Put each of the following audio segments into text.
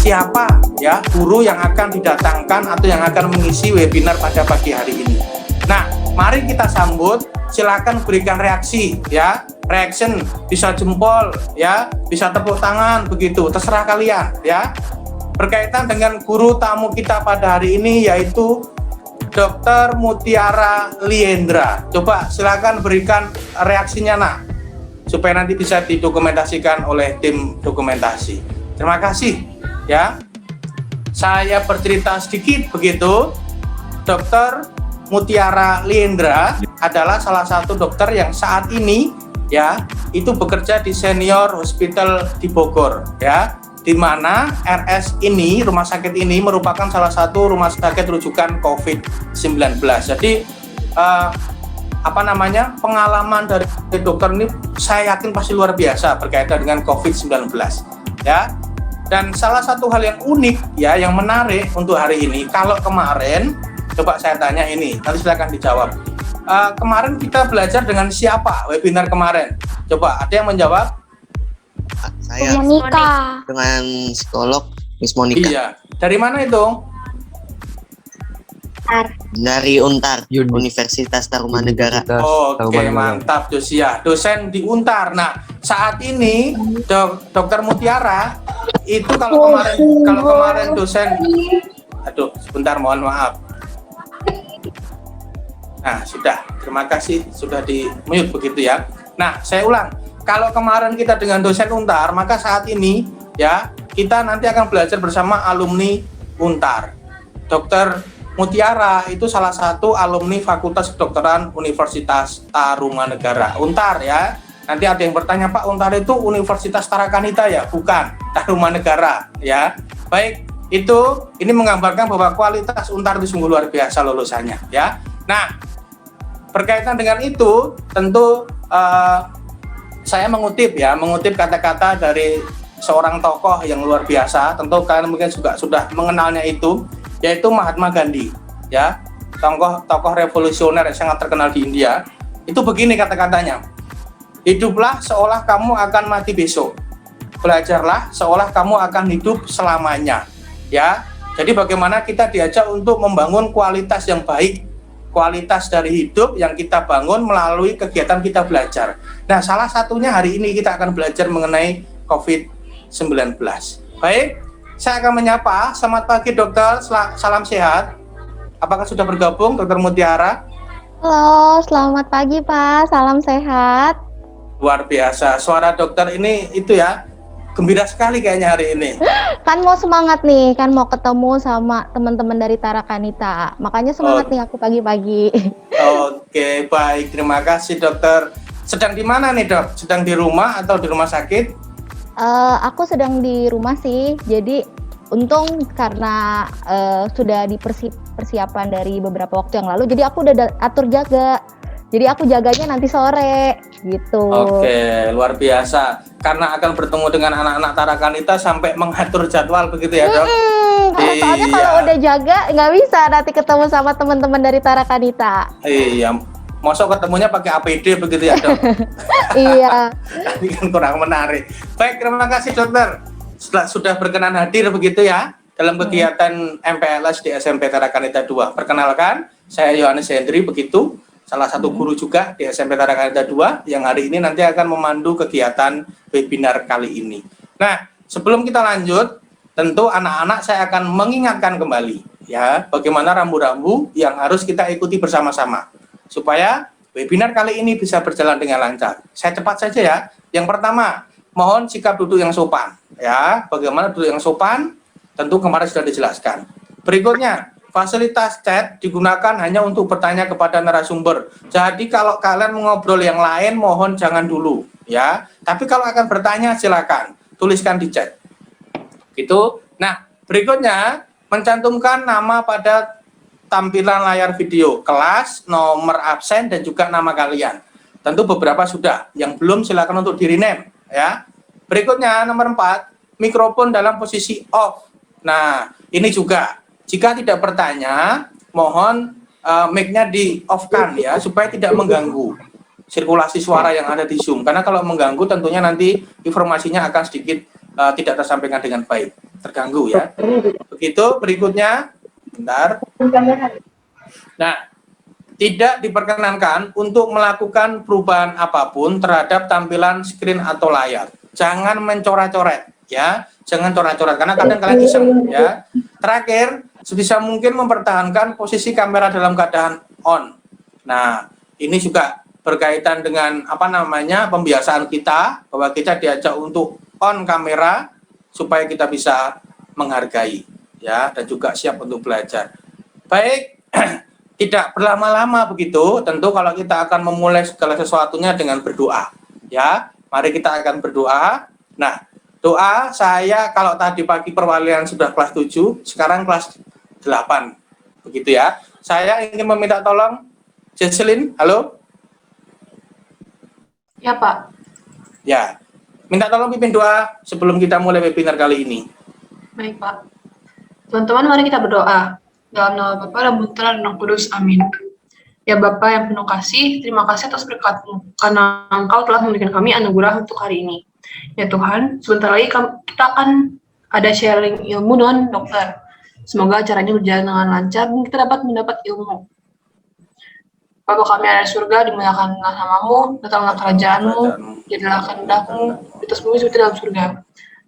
siapa ya guru yang akan didatangkan atau yang akan mengisi webinar pada pagi hari ini. Nah, mari kita sambut. Silakan berikan reaksi ya, reaction, bisa jempol ya, bisa tepuk tangan, begitu terserah kalian ya. Berkaitan dengan guru tamu kita pada hari ini yaitu Dr. Mutiara Liendra. Coba silakan berikan reaksinya nak, supaya nanti bisa didokumentasikan oleh tim dokumentasi. Terima kasih ya. Saya bercerita sedikit begitu. Dr. Mutiara Liendra adalah salah satu dokter yang saat ini ya itu bekerja di Senior Hospital di Bogor ya, di mana RS ini, rumah sakit ini merupakan salah satu rumah sakit rujukan COVID-19. Jadi pengalaman dari dokter ini saya yakin pasti luar biasa berkaitan dengan COVID-19 ya. Dan salah satu hal yang unik ya, yang menarik untuk hari ini, kalau kemarin coba saya tanya ini, nanti silakan dijawab. Kemarin kita belajar dengan siapa webinar kemarin? Coba ada yang menjawab? Saya Monika. Dengan psikolog Miss Monika. Iya. Dari mana itu? Dari Untar, Universitas Tarumanegara. Oke, mantap Josia. Dosen di Untar. Nah, saat ini Dokter Mutiara itu kalau kemarin dosen. Aduh, sebentar, mohon maaf. Nah, sudah. Terima kasih sudah di-mute begitu ya. Nah, saya ulang. Kalau kemarin kita dengan dosen Untar, maka saat ini ya, kita nanti akan belajar bersama alumni Untar. Dr. Mutiara itu salah satu alumni Fakultas Kedokteran Universitas Tarumanegara. Untar ya. Nanti ada yang bertanya, Pak, Untar itu Universitas Tarakanita ya? Bukan, Tarumanegara ya. Baik, ini menggambarkan bahwa kualitas Untar itu sungguh luar biasa lulusannya ya. Nah, berkaitan dengan itu tentu saya mengutip kata-kata dari seorang tokoh yang luar biasa. Tentu kalian mungkin juga sudah mengenalnya itu, yaitu Mahatma Gandhi ya, tokoh revolusioner yang sangat terkenal di India. Itu begini kata-katanya, hiduplah seolah kamu akan mati besok, belajarlah seolah kamu akan hidup selamanya ya. Jadi bagaimana kita diajak untuk membangun kualitas yang baik, kualitas dari hidup yang kita bangun melalui kegiatan kita belajar. Nah, salah satunya hari ini kita akan belajar mengenai COVID-19. Baik, saya akan menyapa. Selamat pagi dokter, salam sehat. Apakah sudah bergabung Dokter Mutiara? Halo, selamat pagi Pak, salam sehat. Luar biasa, suara dokter ini itu ya, gembira sekali kayaknya hari ini. Kan mau semangat nih, kan mau ketemu sama teman-teman dari Tarakanita. Makanya semangat nih aku pagi-pagi. Oke, baik. Terima kasih dokter. Sedang di mana nih dok? Sedang di rumah atau di rumah sakit? Aku sedang di rumah sih. Jadi untung karena sudah persiapan dari beberapa waktu yang lalu. Jadi aku udah atur jaga. Jadi aku jaganya nanti sore gitu. Oke, luar biasa. Karena akan bertemu dengan anak-anak Tarakanita sampai mengatur jadwal begitu ya dok? Soalnya kalau udah jaga nggak bisa nanti ketemu sama teman-teman dari Tarakanita. Iya, mosok ketemunya pakai APD begitu ya dok? Iya. Ini kan kurang menarik. Baik, terima kasih dokter. Sudah berkenan hadir begitu ya dalam kegiatan MPLS di SMP Tarakanita 2. Perkenalkan, saya Yohanes Hendri begitu. Salah satu guru juga di SMP Tarakanita 2 yang hari ini nanti akan memandu kegiatan webinar kali ini. Nah, sebelum kita lanjut, tentu anak-anak saya akan mengingatkan kembali ya, bagaimana rambu-rambu yang harus kita ikuti bersama-sama supaya webinar kali ini bisa berjalan dengan lancar. Saya cepat saja ya. Yang pertama, mohon sikap duduk yang sopan ya. Bagaimana duduk yang sopan? Tentu kemarin sudah dijelaskan. Berikutnya, fasilitas chat digunakan hanya untuk bertanya kepada narasumber. Jadi kalau kalian mengobrol yang lain, mohon jangan dulu ya. Tapi kalau akan bertanya silakan tuliskan di chat. Gitu. Nah, berikutnya mencantumkan nama pada tampilan layar video, kelas, nomor absen dan juga nama kalian. Tentu beberapa sudah, yang belum silakan untuk di-rename ya. Berikutnya nomor 4, mikrofon dalam posisi off. Nah, ini juga jika tidak bertanya, mohon mic-nya di-off-kan ya, supaya tidak mengganggu sirkulasi suara yang ada di Zoom. Karena kalau mengganggu tentunya nanti informasinya akan sedikit tidak tersampaikan dengan baik. terganggu ya. Begitu berikutnya, bentar. Nah, tidak diperkenankan untuk melakukan perubahan apapun terhadap tampilan screen atau layar. Jangan mencoret-coret ya, jangan coret-coret karena kadang kalian iseng ya. Terakhir, sebisa mungkin mempertahankan posisi kamera dalam keadaan on. Nah, ini juga berkaitan dengan pembiasaan kita bahwa kita diajak untuk on kamera supaya kita bisa menghargai ya dan juga siap untuk belajar. Baik, tidak berlama-lama begitu, tentu kalau kita akan memulai segala sesuatunya dengan berdoa. Ya, mari kita akan berdoa. Nah, doa saya kalau tadi pagi perwalian sudah kelas 7, sekarang kelas 8. Begitu ya. Saya ingin meminta tolong Jesselyn, halo? Ya, Pak. Ya. Minta tolong pimpin doa sebelum kita mulai webinar kali ini. Baik, Pak. Teman-teman, mari kita berdoa. Dalam nama Bapa dan Putra dan Roh Kudus, amin. Ya Bapa yang penuh kasih, terima kasih atas berkat-Mu, karena Engkau telah memberikan kami anugerah untuk hari ini. Ya Tuhan, sebentar lagi kita akan ada sharing ilmu dengan dokter. Semoga acaranya berjalan dengan lancar dan kita dapat mendapat ilmu. Bapa kami yang ada di surga, dimuliakan nama-Mu, datanglah kerajaan-Mu, jadilah kehendak-Mu, di atas bumi seperti dalam surga.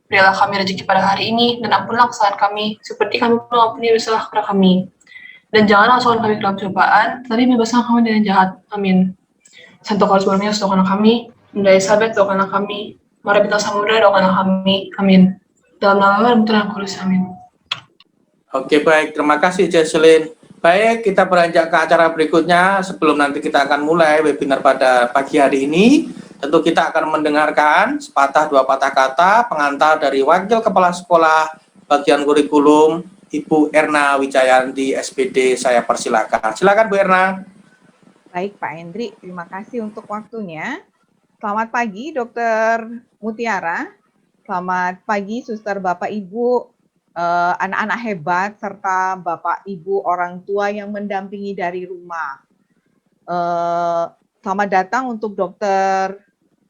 Berilah kami rezeki pada hari ini, dan ampunilah kesalahan kami, seperti kami pun mengampuni bersalah kepada kami. Dan janganlah masukkan kami ke dalam cobaan, tetapi bebaskanlah kami dari yang jahat. Amin. Santo Paulus Borromeus, doakanlah kami. Bunda Elizabeth, doakanlah kami. Mari Bintang Samudra, doakanlah kami. Amin. Dalam nama Bapa dan Putra dan Roh Kudus, amin. Oke, baik. Terima kasih, Jesselyn. Baik, kita beranjak ke acara berikutnya. Sebelum nanti kita akan mulai webinar pada pagi hari ini, tentu kita akan mendengarkan sepatah dua patah kata pengantar dari Wakil Kepala Sekolah Bagian Kurikulum, Ibu Erna Wijayanti, SPD. Saya persilakan. Silakan, Bu Erna. Baik, Pak Hendri. Terima kasih untuk waktunya. Selamat pagi, Dokter Mutiara. Selamat pagi, Suster, Bapak, Ibu, anak-anak hebat, serta Bapak, Ibu, orang tua yang mendampingi dari rumah. Selamat datang untuk Dokter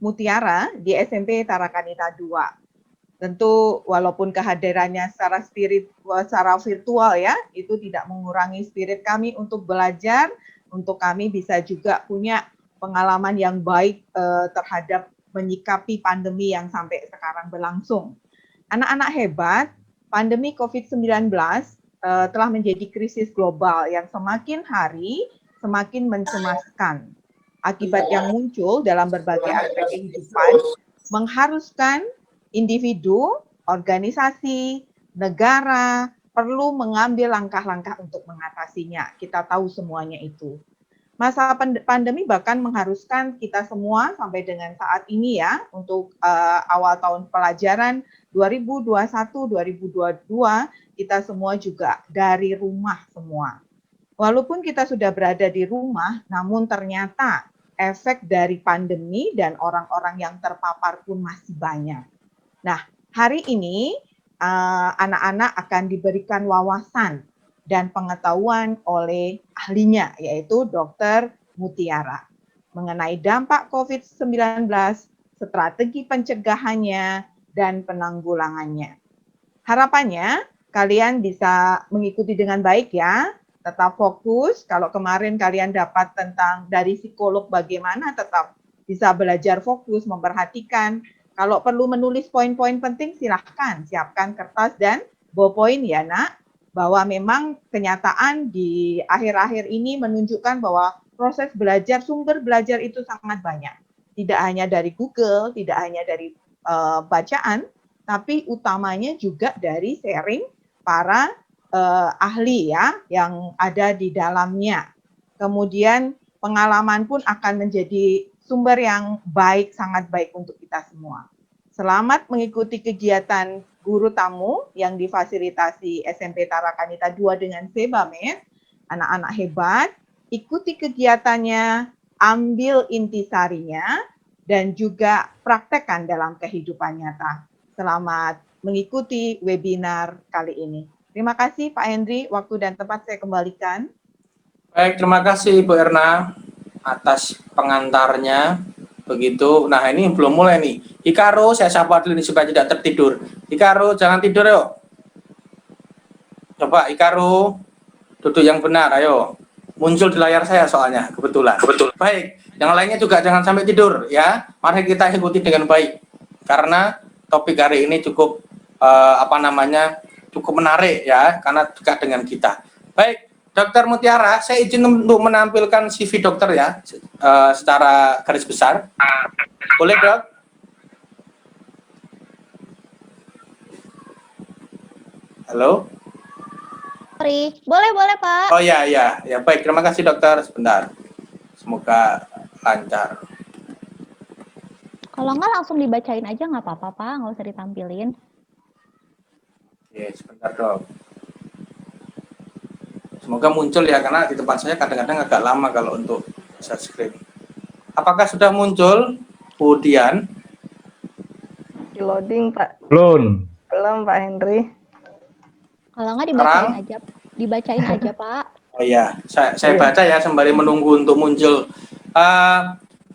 Mutiara di SMP Tarakanita 2. Tentu walaupun kehadirannya secara virtual ya, itu tidak mengurangi spirit kami untuk belajar, untuk kami bisa juga punya pengalaman yang baik terhadap menyikapi pandemi yang sampai sekarang berlangsung. Anak-anak hebat, pandemi COVID-19 telah menjadi krisis global yang semakin hari semakin mencemaskan. Akibat yang muncul dalam berbagai aspek kehidupan mengharuskan individu, organisasi, negara perlu mengambil langkah-langkah untuk mengatasinya. Kita tahu semuanya itu. Masa pandemi bahkan mengharuskan kita semua sampai dengan saat ini ya, untuk awal tahun pelajaran 2021-2022, kita semua juga dari rumah semua. Walaupun kita sudah berada di rumah, namun ternyata efek dari pandemi dan orang-orang yang terpapar pun masih banyak. Nah, hari ini anak-anak akan diberikan wawasan dan pengetahuan oleh ahlinya, yaitu Dr. Mutiara, mengenai dampak COVID-19, strategi pencegahannya, dan penanggulangannya. Harapannya, kalian bisa mengikuti dengan baik ya, tetap fokus. Kalau kemarin kalian dapat tentang dari psikolog bagaimana tetap bisa belajar fokus, memperhatikan. Kalau perlu menulis poin-poin penting, silahkan siapkan kertas dan ballpoint ya nak. Bahwa memang kenyataan di akhir-akhir ini menunjukkan bahwa proses belajar, sumber belajar itu sangat banyak. Tidak hanya dari Google, tidak hanya dari bacaan, tapi utamanya juga dari sharing para ahli ya yang ada di dalamnya. Kemudian pengalaman pun akan menjadi sumber yang baik, sangat baik untuk kita semua. Selamat mengikuti kegiatan guru tamu yang difasilitasi SMP Tarakanita 2 dengan Sebamed. Anak-anak hebat, ikuti kegiatannya, ambil intisarinya, dan juga praktekkan dalam kehidupan nyata. Selamat mengikuti webinar kali ini. Terima kasih Pak Hendri, waktu dan tempat saya kembalikan. Baik, terima kasih Bu Erna atas pengantarnya. Begitu. Nah, ini belum mulai nih. Hikaru, saya sapa dulu ini supaya tidak tertidur. Hikaru, jangan tidur yuk. Coba Ikaru, duduk yang benar, ayo. Muncul di layar saya soalnya, kebetulan. Baik, yang lainnya juga jangan sampai tidur ya. Mari kita ikuti dengan baik. Karena topik hari ini cukup cukup menarik ya, karena dekat dengan kita. Baik, Dokter Mutiara, saya izin untuk menampilkan CV dokter ya, secara garis besar. Boleh, Dok? Halo? Sorry. Boleh Pak. Oh ya, baik. Terima kasih dokter. Sebentar. Semoga lancar. Kalau nggak langsung dibacain aja nggak apa-apa Pak, nggak usah ditampilin. Oke, sebentar dok. Semoga muncul ya, karena di tempat saya kadang-kadang agak lama kalau untuk share screen. Apakah sudah muncul? Kemudian Di loading Pak. Belum. Belum Pak Henry. Kalau nggak Sekarang? dibacain aja Pak. Oh iya, saya baca ya sembari menunggu untuk muncul.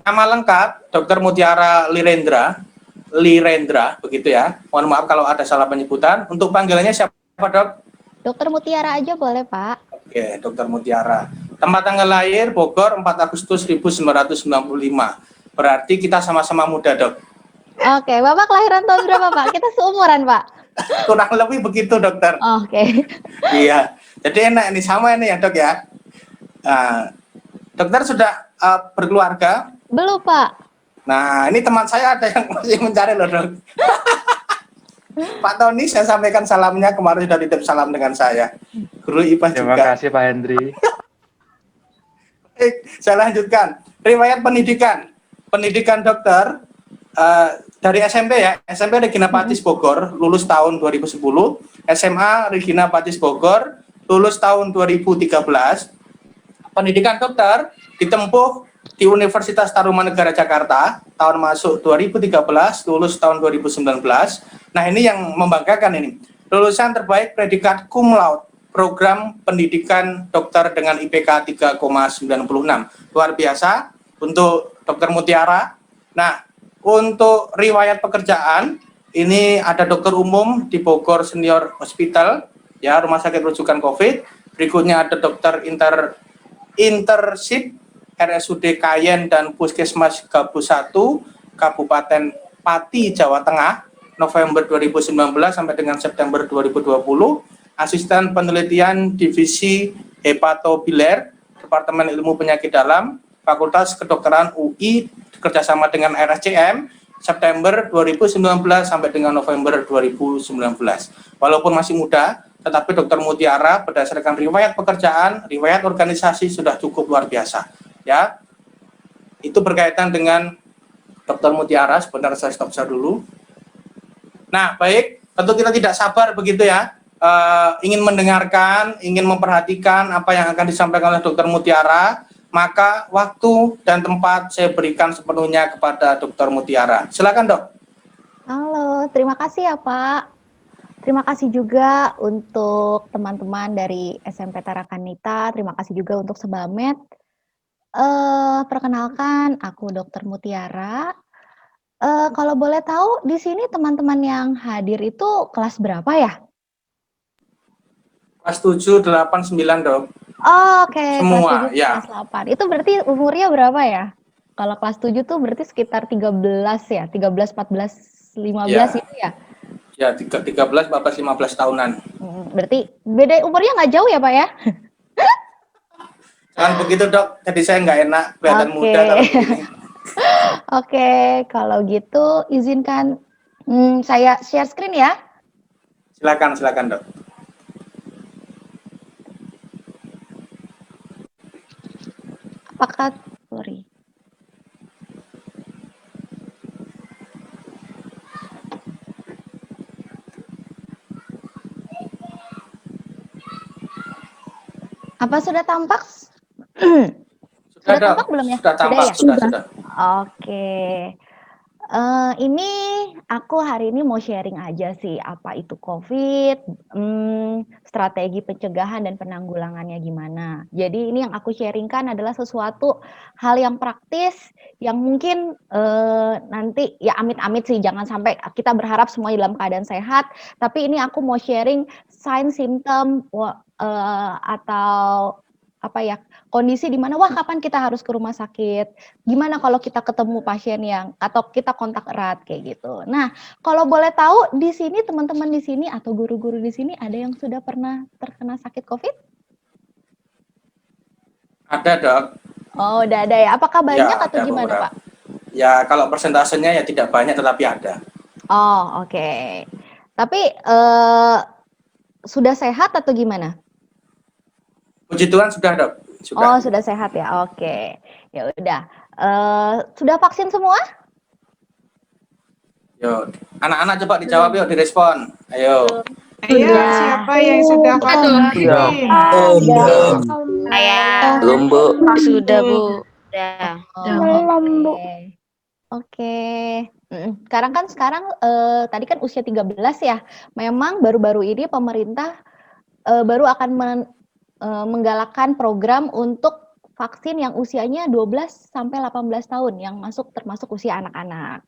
Nama lengkap Dr. Mutiara Lirendra, begitu ya. Mohon maaf kalau ada salah penyebutan. Untuk panggilannya siapa, Dok? Dokter Mutiara aja boleh Pak. Oke, Dr. Mutiara. Tempat tanggal lahir Bogor 4 Agustus 1995. Berarti kita sama-sama muda, Dok. Oke, Bapak kelahiran tahun berapa Pak? Kita seumuran Pak. Kurang lebih begitu, Dokter. Oke. Iya. Jadi enak ini, sama ini ya, Dok ya. Dokter sudah berkeluarga? Belum Pak. Nah, ini teman saya ada yang masih mencari loh, Dok. Pak Tony, saya sampaikan salamnya, kemarin sudah titip salam dengan saya. Guru IPA juga. Terima kasih Pak Hendri. Baik, saya lanjutkan. Riwayat pendidikan. Pendidikan dokter dari SMP ya. SMP Regina Pacis Bogor, lulus tahun 2010. SMA Regina Pacis Bogor, lulus tahun 2013. Pendidikan dokter ditempuh di Universitas Tarumanegara Jakarta, tahun masuk 2013, lulus tahun 2019. Nah, ini yang membanggakan ini. Lulusan terbaik predikat cum laude, program pendidikan dokter dengan IPK 3,96. Luar biasa untuk Dokter Mutiara. Nah, untuk riwayat pekerjaan, ini ada dokter umum di Bogor Senior Hospital, ya, rumah sakit rujukan COVID. Berikutnya ada dokter internship RSUD Kayen dan Puskesmas Gabu 1, Kabupaten Pati, Jawa Tengah, November 2019 sampai dengan September 2020. Asisten penelitian Divisi Hepatobiliar, Departemen Ilmu Penyakit Dalam, Fakultas Kedokteran UI, kerjasama dengan RSCM, September 2019 sampai dengan November 2019. Walaupun masih muda, tetapi Dokter Mutiara berdasarkan riwayat pekerjaan, riwayat organisasi sudah cukup luar biasa. Ya, itu berkaitan dengan Dokter Mutiara. Sebentar saya stop dulu. Nah, baik, tentu kita tidak sabar begitu ya, ingin mendengarkan, ingin memperhatikan apa yang akan disampaikan oleh Dokter Mutiara. Maka waktu dan tempat saya berikan sepenuhnya kepada Dokter Mutiara. Silakan, Dok. Halo, terima kasih ya Pak. Terima kasih juga untuk teman-teman dari SMP Tarakanita. Terima kasih juga untuk Sebamed. Perkenalkan, aku Dokter Mutiara. Kalau boleh tahu, di sini teman-teman yang hadir itu kelas berapa ya? Kelas 7, 8, 9, Dok. Oh, oke, Semua, kelas 7, ya. kelas 8. Itu berarti umurnya berapa ya? Kalau kelas 7 tuh berarti sekitar 13 ya? 13, 14, 15 gitu ya? Ya, 13, 14, 15 tahunan. Berarti beda umurnya nggak jauh ya Pak ya? Jangan begitu, Dok. Jadi saya nggak enak kelihatan Oke. muda kalau begini. Oke, kalau gitu izinkan saya share screen ya. Silakan, Dok. Apakah, sorry. Apa sudah tampak? Sudah Dok. tampak belum ya? Sudah tampak, ya? sudah. Oke. Ini aku hari ini mau sharing aja sih apa itu COVID, strategi pencegahan dan penanggulangannya gimana. Jadi ini yang aku sharingkan adalah sesuatu hal yang praktis yang mungkin nanti ya amit-amit sih jangan sampai kita berharap semua dalam keadaan sehat. Tapi ini aku mau sharing sign, symptom, atau apa ya, kondisi di mana wah kapan kita harus ke rumah sakit, gimana kalau kita ketemu pasien yang atau kita kontak erat kayak gitu. Nah, kalau boleh tahu di sini teman-teman di sini atau guru-guru di sini ada yang sudah pernah terkena sakit COVID? Ada, Dok. Oh, udah ada ya. Apakah banyak Ya, atau ada gimana, beberapa. Pak? Ya, kalau persentasenya ya tidak banyak tetapi ada. Oh, oke. Tapi sudah sehat atau gimana? Puji Tuhan sudah, Dok. Oh, Sudah. sudah sehat ya. Oke. Ya udah. Sudah vaksin semua? Yo, anak-anak coba dijawab yuk, direspon. Ayo. Ayo, Sudah. siapa yang sudah vaksin? Saya Belum, Bu. sudah, Bu. Udah. Oke. Oke. Sekarang tadi kan usia 13 ya. Memang baru-baru ini pemerintah baru akan menggalakkan program untuk vaksin yang usianya 12 sampai 18 tahun yang termasuk usia anak-anak.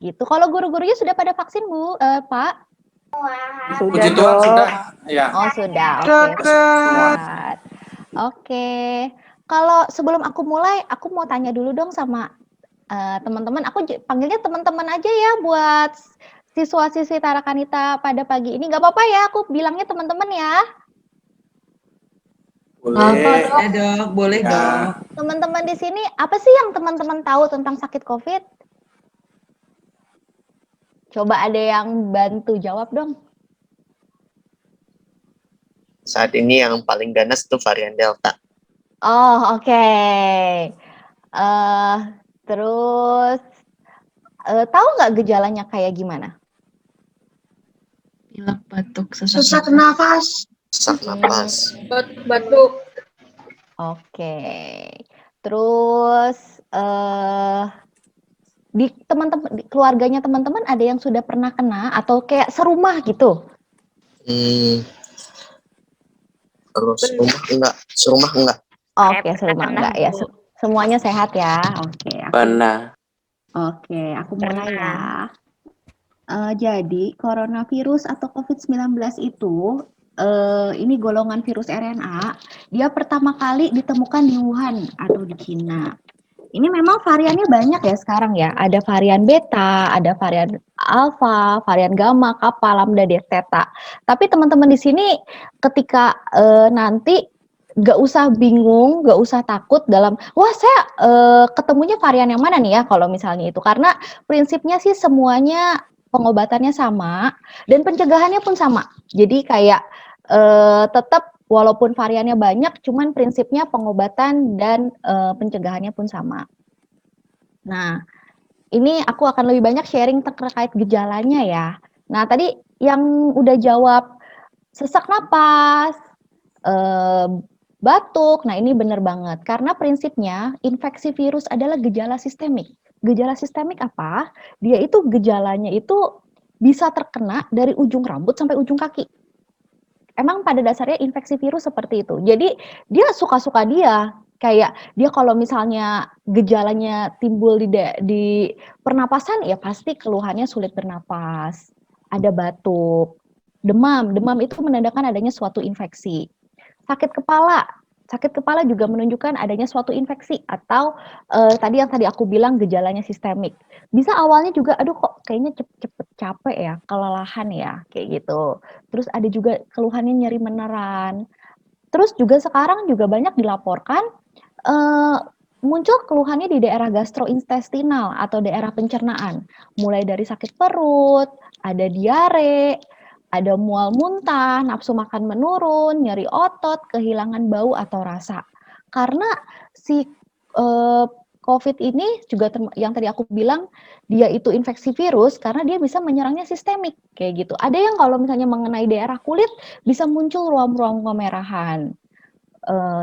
Gitu. Kalau guru-gurunya sudah pada vaksin, Bu, Pak? Puji Tuhan sudah. Ya. Oh, sudah. Oke. Sehat. Oke. Kalau sebelum aku mulai, aku mau tanya dulu dong sama teman-teman. Aku panggilnya teman-teman aja ya buat siswa-siswi Tarakanita pada pagi ini. Nggak apa-apa ya, aku bilangnya teman-teman ya. Boleh. Ya, Dok. Boleh, Ya. Dok. Teman-teman di sini, apa sih yang teman-teman tahu tentang sakit COVID? Coba ada yang bantu jawab dong. Saat ini yang paling ganas itu varian Delta. Oh, oke. Terus, tahu nggak gejalanya kayak gimana? Pilek, batuk, Sesak nafas. Sesak napas. Batuk. Oke. Terus, di teman-teman, keluarganya teman-teman ada yang sudah pernah kena atau kayak serumah gitu? Terus serumah enggak. Oke, serumah enggak ya. Semuanya sehat ya. Oke. Pernah. Oke, aku mulai ya. Jadi coronavirus atau COVID-19 itu ini golongan virus RNA. Dia pertama kali ditemukan di Wuhan atau di Cina. Ini memang variannya banyak ya sekarang ya. Ada varian beta, ada varian alpha, varian gamma, kappa, lambda, theta. Tapi teman-teman di sini ketika nanti nggak usah bingung, nggak usah takut dalam, wah saya ketemunya varian yang mana nih ya kalau misalnya itu. Karena prinsipnya sih semuanya pengobatannya sama dan pencegahannya pun sama. Jadi kayak tetap walaupun variannya banyak, cuman prinsipnya pengobatan dan pencegahannya pun sama. Nah, ini aku akan lebih banyak sharing terkait gejalanya ya. Nah, tadi yang udah jawab sesak napas, batuk, nah ini benar banget. Karena prinsipnya infeksi virus adalah gejala sistemik. Gejala sistemik apa? Dia itu gejalanya itu bisa terkena dari ujung rambut sampai ujung kaki. Emang pada dasarnya infeksi virus seperti itu. Jadi dia suka-suka dia. Kayak dia kalau misalnya gejalanya timbul di pernapasan, ya pasti keluhannya sulit bernapas. Ada batuk, demam. Demam itu menandakan adanya suatu infeksi. Sakit kepala juga menunjukkan adanya suatu infeksi atau tadi aku bilang gejalanya sistemik. Bisa awalnya juga, aduh kok kayaknya cepet capek ya, kelelahan ya, kayak gitu. Terus ada juga keluhannya nyeri meneran. Terus juga sekarang juga banyak dilaporkan muncul keluhannya di daerah gastrointestinal atau daerah pencernaan. Mulai dari sakit perut, ada diare, ada mual muntah, nafsu makan menurun, nyeri otot, kehilangan bau atau rasa. Karena si COVID ini juga yang tadi aku bilang, dia itu infeksi virus karena dia bisa menyerangnya sistemik, kayak gitu. Ada yang kalau misalnya mengenai daerah kulit, bisa muncul ruam-ruam kemerahan,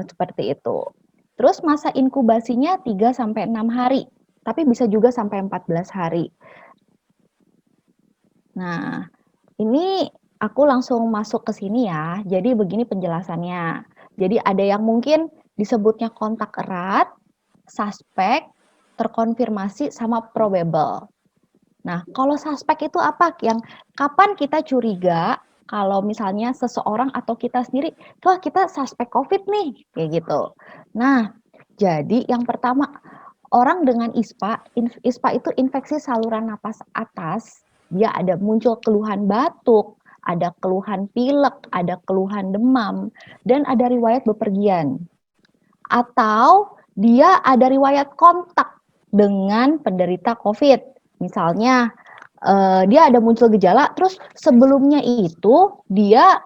seperti itu. Terus masa inkubasinya 3-6 hari, tapi bisa juga sampai 14 hari. Nah, ini aku langsung masuk ke sini ya. Jadi begini penjelasannya. Jadi ada yang mungkin disebutnya kontak erat, suspek, terkonfirmasi, sama probable. Nah, kalau suspek itu apa? Yang kapan kita curiga kalau misalnya seseorang atau kita sendiri, wah kita suspek COVID nih, kayak gitu. Nah, jadi yang pertama, orang dengan ISPA itu infeksi saluran napas atas, dia ada muncul keluhan batuk, ada keluhan pilek, ada keluhan demam, dan ada riwayat bepergian. Atau dia ada riwayat kontak dengan penderita COVID. Misalnya, dia ada muncul gejala, terus sebelumnya itu dia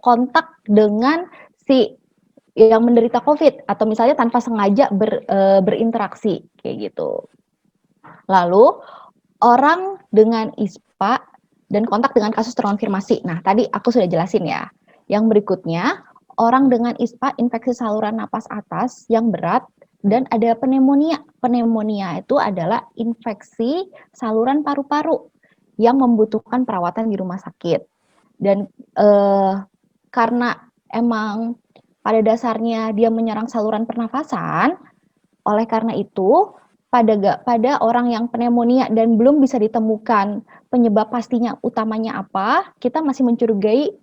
kontak dengan si yang menderita COVID atau misalnya tanpa sengaja berinteraksi kayak gitu. Lalu orang dengan ISPA dan kontak dengan kasus terkonfirmasi. Nah, tadi aku sudah jelasin ya. Yang berikutnya, orang dengan ISPA infeksi saluran napas atas yang berat dan ada pneumonia. Pneumonia itu adalah infeksi saluran paru-paru yang membutuhkan perawatan di rumah sakit. Dan karena emang pada dasarnya dia menyerang saluran pernafasan, oleh karena itu pada orang yang pneumonia dan belum bisa ditemukan penyebab pastinya utamanya apa, kita masih mencurigai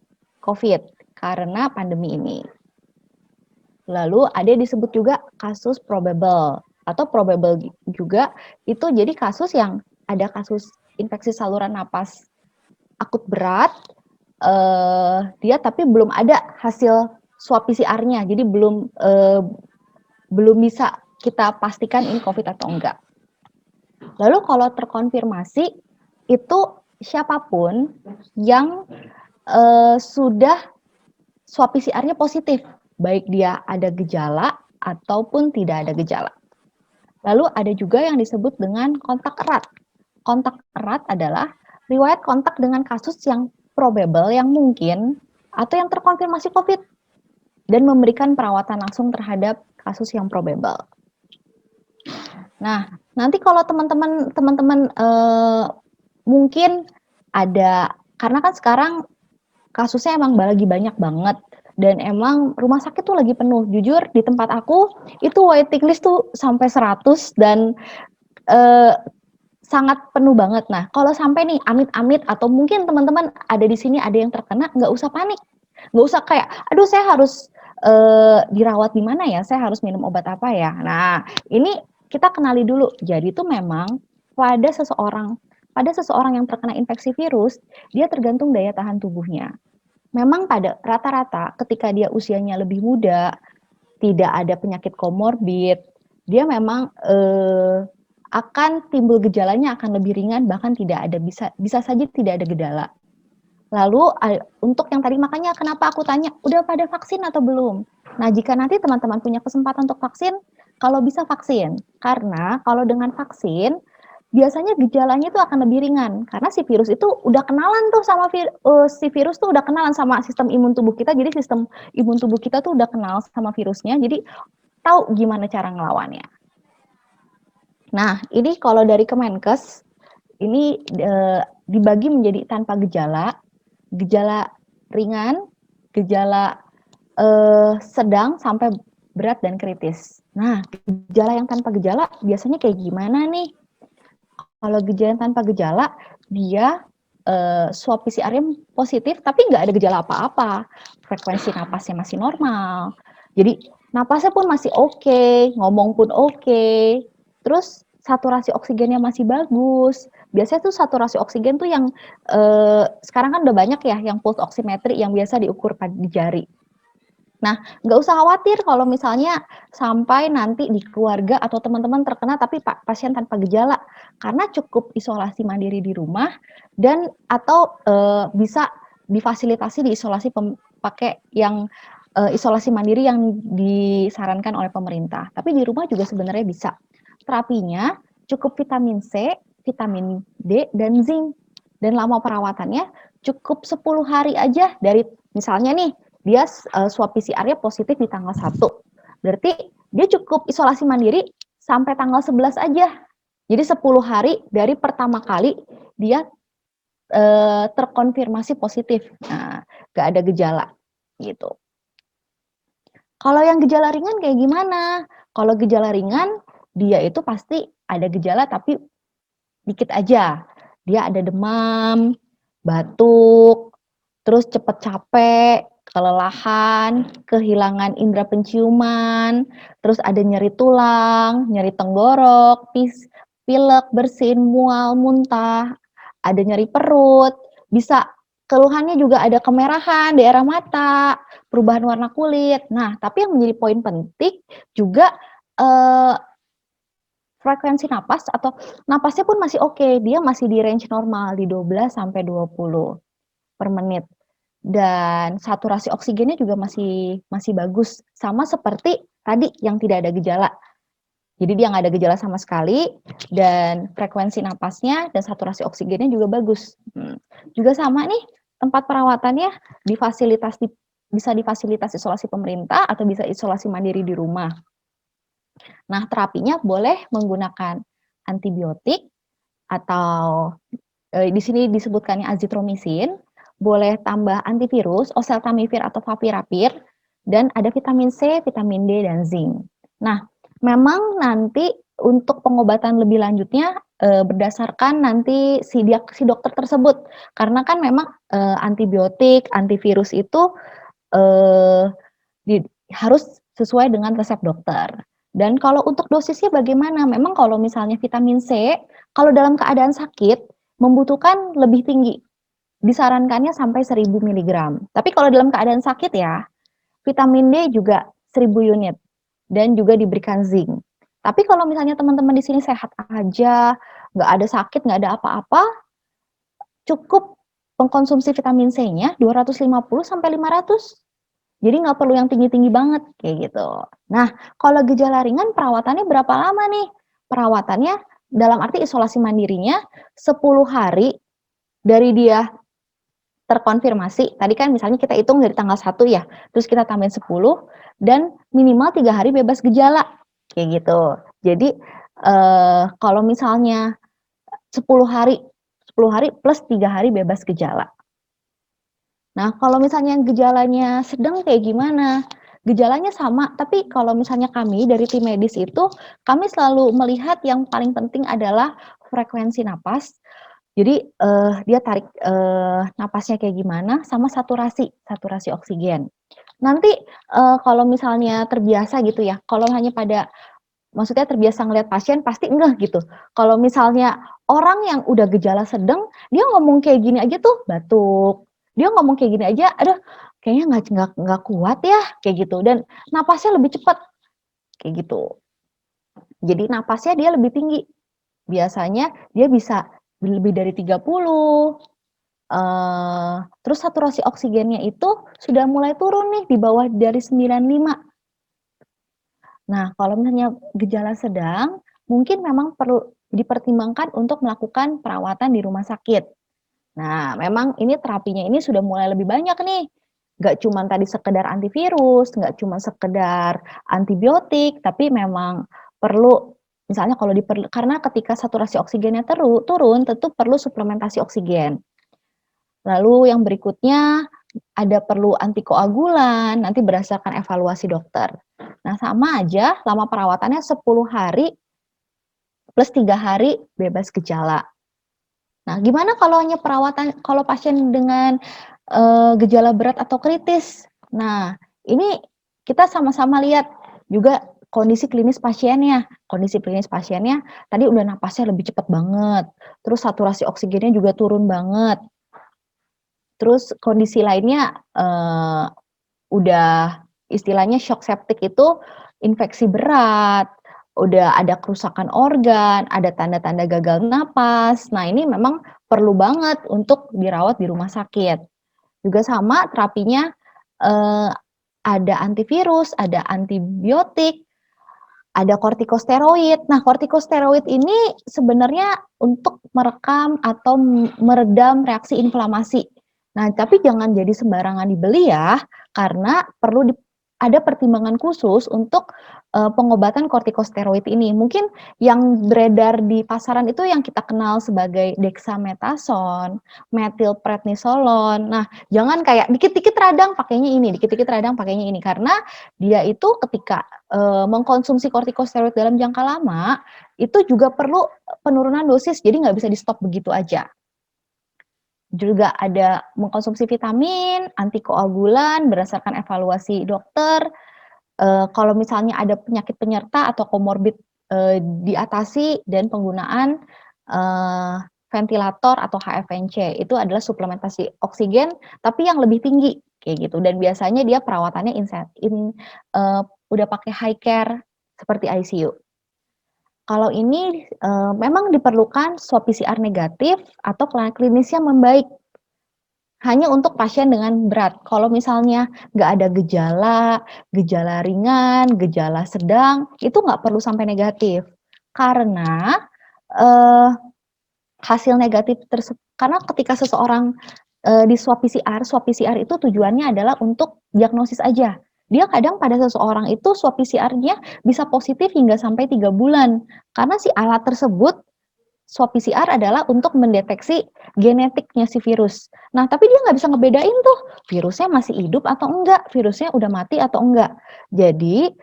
COVID karena pandemi ini. Lalu ada disebut juga kasus probable atau probable juga itu jadi kasus yang ada kasus infeksi saluran napas akut berat, dia tapi belum ada hasil swab PCR-nya, jadi belum bisa kita pastikan ini COVID atau enggak. Lalu kalau terkonfirmasi itu siapapun yang sudah swab PCR-nya positif, baik dia ada gejala ataupun tidak ada gejala. Lalu ada juga yang disebut dengan kontak erat. Kontak erat adalah riwayat kontak dengan kasus yang probable, yang mungkin, atau yang terkonfirmasi COVID, dan memberikan perawatan langsung terhadap kasus yang probable. Nah, nanti kalau teman-teman mungkin ada, karena kan sekarang kasusnya emang lagi banyak banget, dan emang rumah sakit tuh lagi penuh. Jujur di tempat aku itu waiting list tuh sampai 100 dan sangat penuh banget. Nah, kalau sampai nih amit-amit atau mungkin teman-teman ada di sini ada yang terkena, nggak usah panik. Nggak usah kayak, aduh saya harus dirawat di mana ya, saya harus minum obat apa ya. Nah, ini kita kenali dulu. Jadi itu memang pada seseorang yang terkena infeksi virus, dia tergantung daya tahan tubuhnya. Memang pada rata-rata ketika dia usianya lebih muda, tidak ada penyakit komorbid, dia memang akan timbul gejalanya akan lebih ringan, bahkan tidak ada bisa saja tidak ada gejala. Lalu untuk yang tadi makanya kenapa aku tanya, udah pada vaksin atau belum? Nah, jika nanti teman-teman punya kesempatan untuk vaksin, kalau bisa vaksin. Karena kalau dengan vaksin, biasanya gejalanya itu akan lebih ringan. Karena si virus itu udah kenalan tuh sama si virus tuh udah kenalan sama sistem imun tubuh kita. Jadi sistem imun tubuh kita tuh udah kenal sama virusnya. Jadi tahu gimana cara ngelawannya. Nah, ini kalau dari Kemenkes, ini dibagi menjadi tanpa gejala, gejala ringan, gejala sedang sampai berat dan kritis. Nah, gejala yang tanpa gejala biasanya kayak gimana nih? Kalau gejala yang tanpa gejala, dia swab PCR-nya positif, tapi nggak ada gejala apa-apa. Frekuensi napasnya masih normal. Jadi, napasnya pun masih oke, ngomong pun oke. Terus, saturasi oksigennya masih bagus. Biasanya tuh saturasi oksigen tuh yang sekarang kan udah banyak ya yang pulse oximetry yang biasa diukur di jari. Nah, nggak usah khawatir kalau misalnya sampai nanti di keluarga atau teman-teman terkena tapi pasien tanpa gejala, karena cukup isolasi mandiri di rumah dan atau bisa difasilitasi di isolasi pakai yang isolasi mandiri yang disarankan oleh pemerintah. Tapi di rumah juga sebenarnya bisa. Terapinya cukup vitamin C, vitamin D, dan zinc. Dan lama perawatannya cukup 10 hari aja dari misalnya nih, dia swab PCR-nya positif di tanggal 1. Berarti dia cukup isolasi mandiri sampai tanggal 11 aja. Jadi 10 hari dari pertama kali dia terkonfirmasi positif. Nah, nggak ada gejala gitu. Kalau yang gejala ringan kayak gimana? Kalau gejala ringan, dia itu pasti ada gejala tapi dikit aja. Dia ada demam, batuk, terus cepet capek, kelelahan, kehilangan indera penciuman, terus ada nyeri tulang, nyeri tenggorok, pilek, bersin, mual, muntah, ada nyeri perut, bisa keluhannya juga ada kemerahan daerah mata, perubahan warna kulit. Nah, tapi yang menjadi poin penting juga frekuensi napas atau napasnya pun masih oke, dia masih di range normal di 12 sampai 20 per menit. Dan saturasi oksigennya juga masih bagus, sama seperti tadi yang tidak ada gejala. Jadi dia nggak ada gejala sama sekali, dan frekuensi napasnya dan saturasi oksigennya juga bagus. Juga sama nih, tempat perawatannya bisa di fasilitas isolasi pemerintah atau bisa isolasi mandiri di rumah. Nah, terapinya boleh menggunakan antibiotik atau di sini disebutkannya azitromisin, boleh tambah antivirus, oseltamivir atau favipiravir, dan ada vitamin C, vitamin D, dan zinc. Nah, memang nanti untuk pengobatan lebih lanjutnya berdasarkan nanti si dokter tersebut, karena kan memang antibiotik, antivirus itu harus sesuai dengan resep dokter. Dan kalau untuk dosisnya bagaimana? Memang kalau misalnya vitamin C, kalau dalam keadaan sakit, membutuhkan lebih tinggi. Disarankannya sampai 1000 mg. Tapi kalau dalam keadaan sakit ya, vitamin D juga 1000 unit. Dan juga diberikan zinc. Tapi kalau misalnya teman-teman di sini sehat aja, nggak ada sakit, nggak ada apa-apa, cukup mengkonsumsi vitamin C-nya 250 sampai 500. Jadi nggak perlu yang tinggi-tinggi banget, kayak gitu. Nah, kalau gejala ringan perawatannya berapa lama nih? Perawatannya dalam arti isolasi mandirinya 10 hari dari dia terkonfirmasi. Tadi kan misalnya kita hitung dari tanggal 1 ya, terus kita tambahin 10 dan minimal 3 hari bebas gejala, kayak gitu. Jadi kalau misalnya 10 hari plus 3 hari bebas gejala. Nah, kalau misalnya gejalanya sedang kayak gimana? Gejalanya sama, tapi kalau misalnya kami dari tim medis itu, kami selalu melihat yang paling penting adalah frekuensi napas. Jadi dia tarik napasnya kayak gimana, sama saturasi oksigen. Nanti kalau misalnya terbiasa gitu ya, kalau hanya maksudnya terbiasa ngelihat pasien pasti enggak gitu. Kalau misalnya orang yang udah gejala sedang, dia ngomong kayak gini aja tuh batuk. Dia ngomong kayak gini aja, aduh kayaknya nggak kuat ya, kayak gitu. Dan napasnya lebih cepat, kayak gitu. Jadi napasnya dia lebih tinggi. Biasanya dia bisa lebih dari 30. Terus saturasi oksigennya itu sudah mulai turun nih di bawah dari 95. Nah, kalau misalnya gejala sedang, mungkin memang perlu dipertimbangkan untuk melakukan perawatan di rumah sakit. Nah, memang ini terapinya ini sudah mulai lebih banyak nih. Nggak cuma tadi sekedar antivirus, nggak cuma sekedar antibiotik, tapi memang perlu, misalnya karena ketika saturasi oksigennya turun, tentu perlu suplementasi oksigen. Lalu yang berikutnya, ada perlu antikoagulan, nanti berdasarkan evaluasi dokter. Nah, sama aja lama perawatannya 10 hari plus 3 hari bebas gejala. Nah, gimana kalau hanya perawatan kalau pasien dengan gejala berat atau kritis? Nah, ini kita sama-sama lihat juga kondisi klinis pasiennya. Kondisi klinis pasiennya tadi udah napasnya lebih cepat banget, terus saturasi oksigennya juga turun banget. Terus kondisi lainnya udah istilahnya shock septic itu infeksi berat, udah ada kerusakan organ, ada tanda-tanda gagal napas. Nah, ini memang perlu banget untuk dirawat di rumah sakit. Juga sama terapinya ada antivirus, ada antibiotik, ada kortikosteroid. Nah, kortikosteroid ini sebenarnya untuk merekam atau meredam reaksi inflamasi. Nah, tapi jangan jadi sembarangan dibeli ya, karena perlu ada pertimbangan khusus untuk pengobatan kortikosteroid ini. Mungkin yang beredar di pasaran itu yang kita kenal sebagai dexamethasone, metilprednisolon. Nah, jangan kayak dikit-dikit radang pakainya ini, dikit-dikit radang pakainya ini, karena dia itu ketika mengkonsumsi kortikosteroid dalam jangka lama, itu juga perlu penurunan dosis, jadi nggak bisa di stop begitu aja. juga ada mengkonsumsi vitamin, antikoagulan berdasarkan evaluasi dokter. Kalau misalnya ada penyakit penyerta atau komorbid diatasi dan penggunaan ventilator atau HFNC itu adalah suplementasi oksigen tapi yang lebih tinggi kayak gitu dan biasanya dia perawatannya udah pakai high care seperti ICU. Kalau ini memang diperlukan swab PCR negatif atau klinis yang membaik hanya untuk pasien dengan berat. Kalau misalnya nggak ada gejala ringan, gejala sedang, itu nggak perlu sampai negatif. Karena hasil negatif tersebut, karena ketika seseorang di swab PCR itu tujuannya adalah untuk diagnosis aja. Dia kadang pada seseorang itu swab PCR-nya bisa positif hingga sampai 3 bulan. Karena si alat tersebut, swab PCR adalah untuk mendeteksi genetiknya si virus. Nah, tapi dia nggak bisa ngebedain tuh, virusnya masih hidup atau enggak, virusnya udah mati atau enggak. Jadi,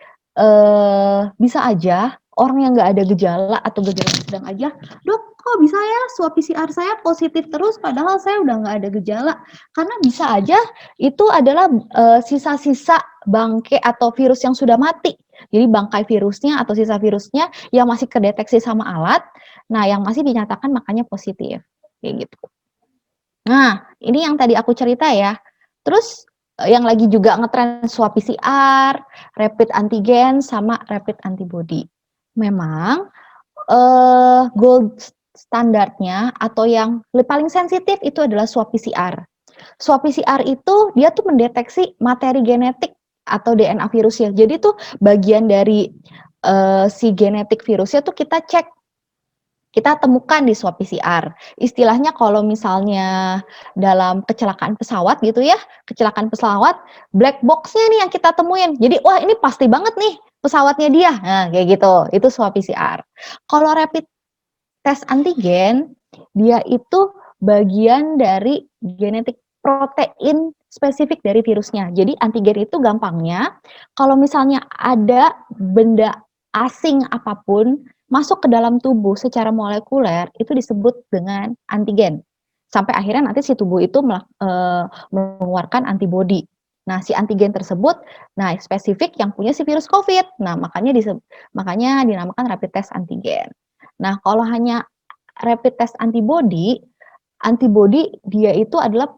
bisa aja orang yang nggak ada gejala atau gejala sedang aja, "Dok, kok bisa ya swab PCR saya positif terus padahal saya udah nggak ada gejala?" Karena bisa aja itu adalah sisa-sisa bangkai atau virus yang sudah mati. Jadi bangkai virusnya atau sisa virusnya yang masih kedeteksi sama alat, nah yang masih dinyatakan makanya positif, kayak gitu. Nah, ini yang tadi aku cerita ya. Terus yang lagi juga ngetren swab PCR, rapid antigen, sama rapid antibody. Memang gold standarnya atau yang paling sensitif itu adalah swab PCR. Swab PCR itu dia tuh mendeteksi materi genetik atau DNA virusnya. Jadi tuh bagian dari si genetik virusnya tuh kita cek, kita temukan di swab PCR. Istilahnya kalau misalnya dalam kecelakaan pesawat gitu ya, kecelakaan pesawat, black box-nya nih yang kita temuin. Jadi wah ini pasti banget nih pesawatnya dia. Nah, kayak gitu. Itu swab PCR. Kalau rapid tes antigen, dia itu bagian dari genetik protein spesifik dari virusnya. Jadi antigen itu gampangnya, kalau misalnya ada benda asing apapun masuk ke dalam tubuh secara molekuler, itu disebut dengan antigen. Sampai akhirnya nanti si tubuh itu mengeluarkan antibodi. Nah, si antigen tersebut, nah spesifik yang punya si virus COVID. Nah, makanya dinamakan rapid test antigen. Nah, kalau hanya rapid test antibody dia itu adalah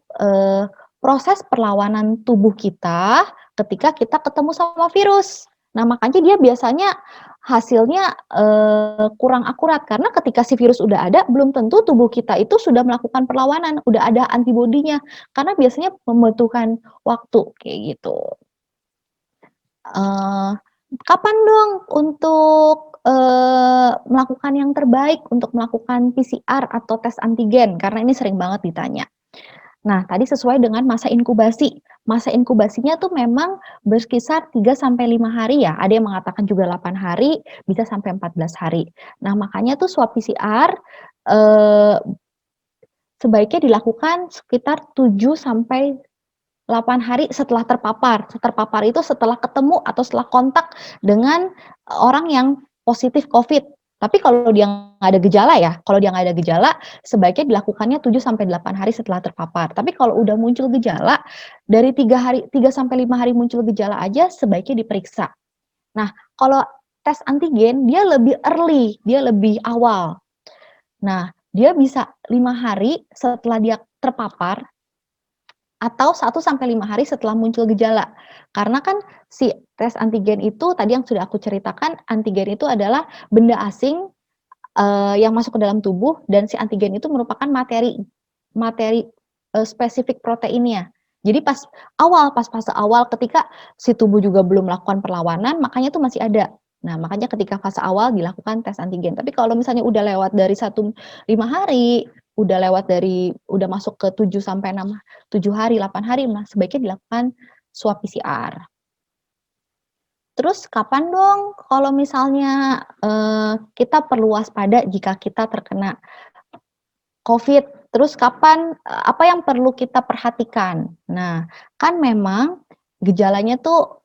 proses perlawanan tubuh kita ketika kita ketemu sama virus. Nah, makanya dia biasanya hasilnya kurang akurat karena ketika si virus udah ada, belum tentu tubuh kita itu sudah melakukan perlawanan, udah ada antibodinya. Karena biasanya membutuhkan waktu kayak gitu. Kapan dong untuk melakukan yang terbaik untuk melakukan PCR atau tes antigen? Karena ini sering banget ditanya. Nah, tadi sesuai dengan masa inkubasi. Masa inkubasinya tuh memang berkisar 3 sampai 5 hari ya. Ada yang mengatakan juga 8 hari, bisa sampai 14 hari. Nah, makanya tuh swab PCR sebaiknya dilakukan sekitar 7 sampai 8 hari setelah terpapar. Terpapar itu setelah ketemu atau setelah kontak dengan orang yang positif COVID. Tapi kalau dia nggak ada gejala ya, kalau dia nggak ada gejala, sebaiknya dilakukannya 7 sampai 8 hari setelah terpapar. Tapi kalau udah muncul gejala, dari 3 sampai 5 hari muncul gejala aja sebaiknya diperiksa. Nah, kalau tes antigen dia lebih early, dia lebih awal. Nah, dia bisa 5 hari setelah dia terpapar atau 1 sampai 5 hari setelah muncul gejala. Karena kan si tes antigen itu tadi yang sudah aku ceritakan, antigen itu adalah benda asing yang masuk ke dalam tubuh dan si antigen itu merupakan materi spesifik proteinnya. Jadi pas fase awal ketika si tubuh juga belum melakukan perlawanan, makanya tuh masih ada. Nah, makanya ketika fase awal dilakukan tes antigen. Tapi kalau misalnya udah lewat dari 5 hari, udah masuk ke 7 sampai 7 hari, 8 hari, nah sebaiknya dilakukan swab PCR. Terus kapan dong kalau misalnya kita perlu waspada jika kita terkena COVID? Terus kapan, apa yang perlu kita perhatikan? Nah, kan memang gejalanya tuh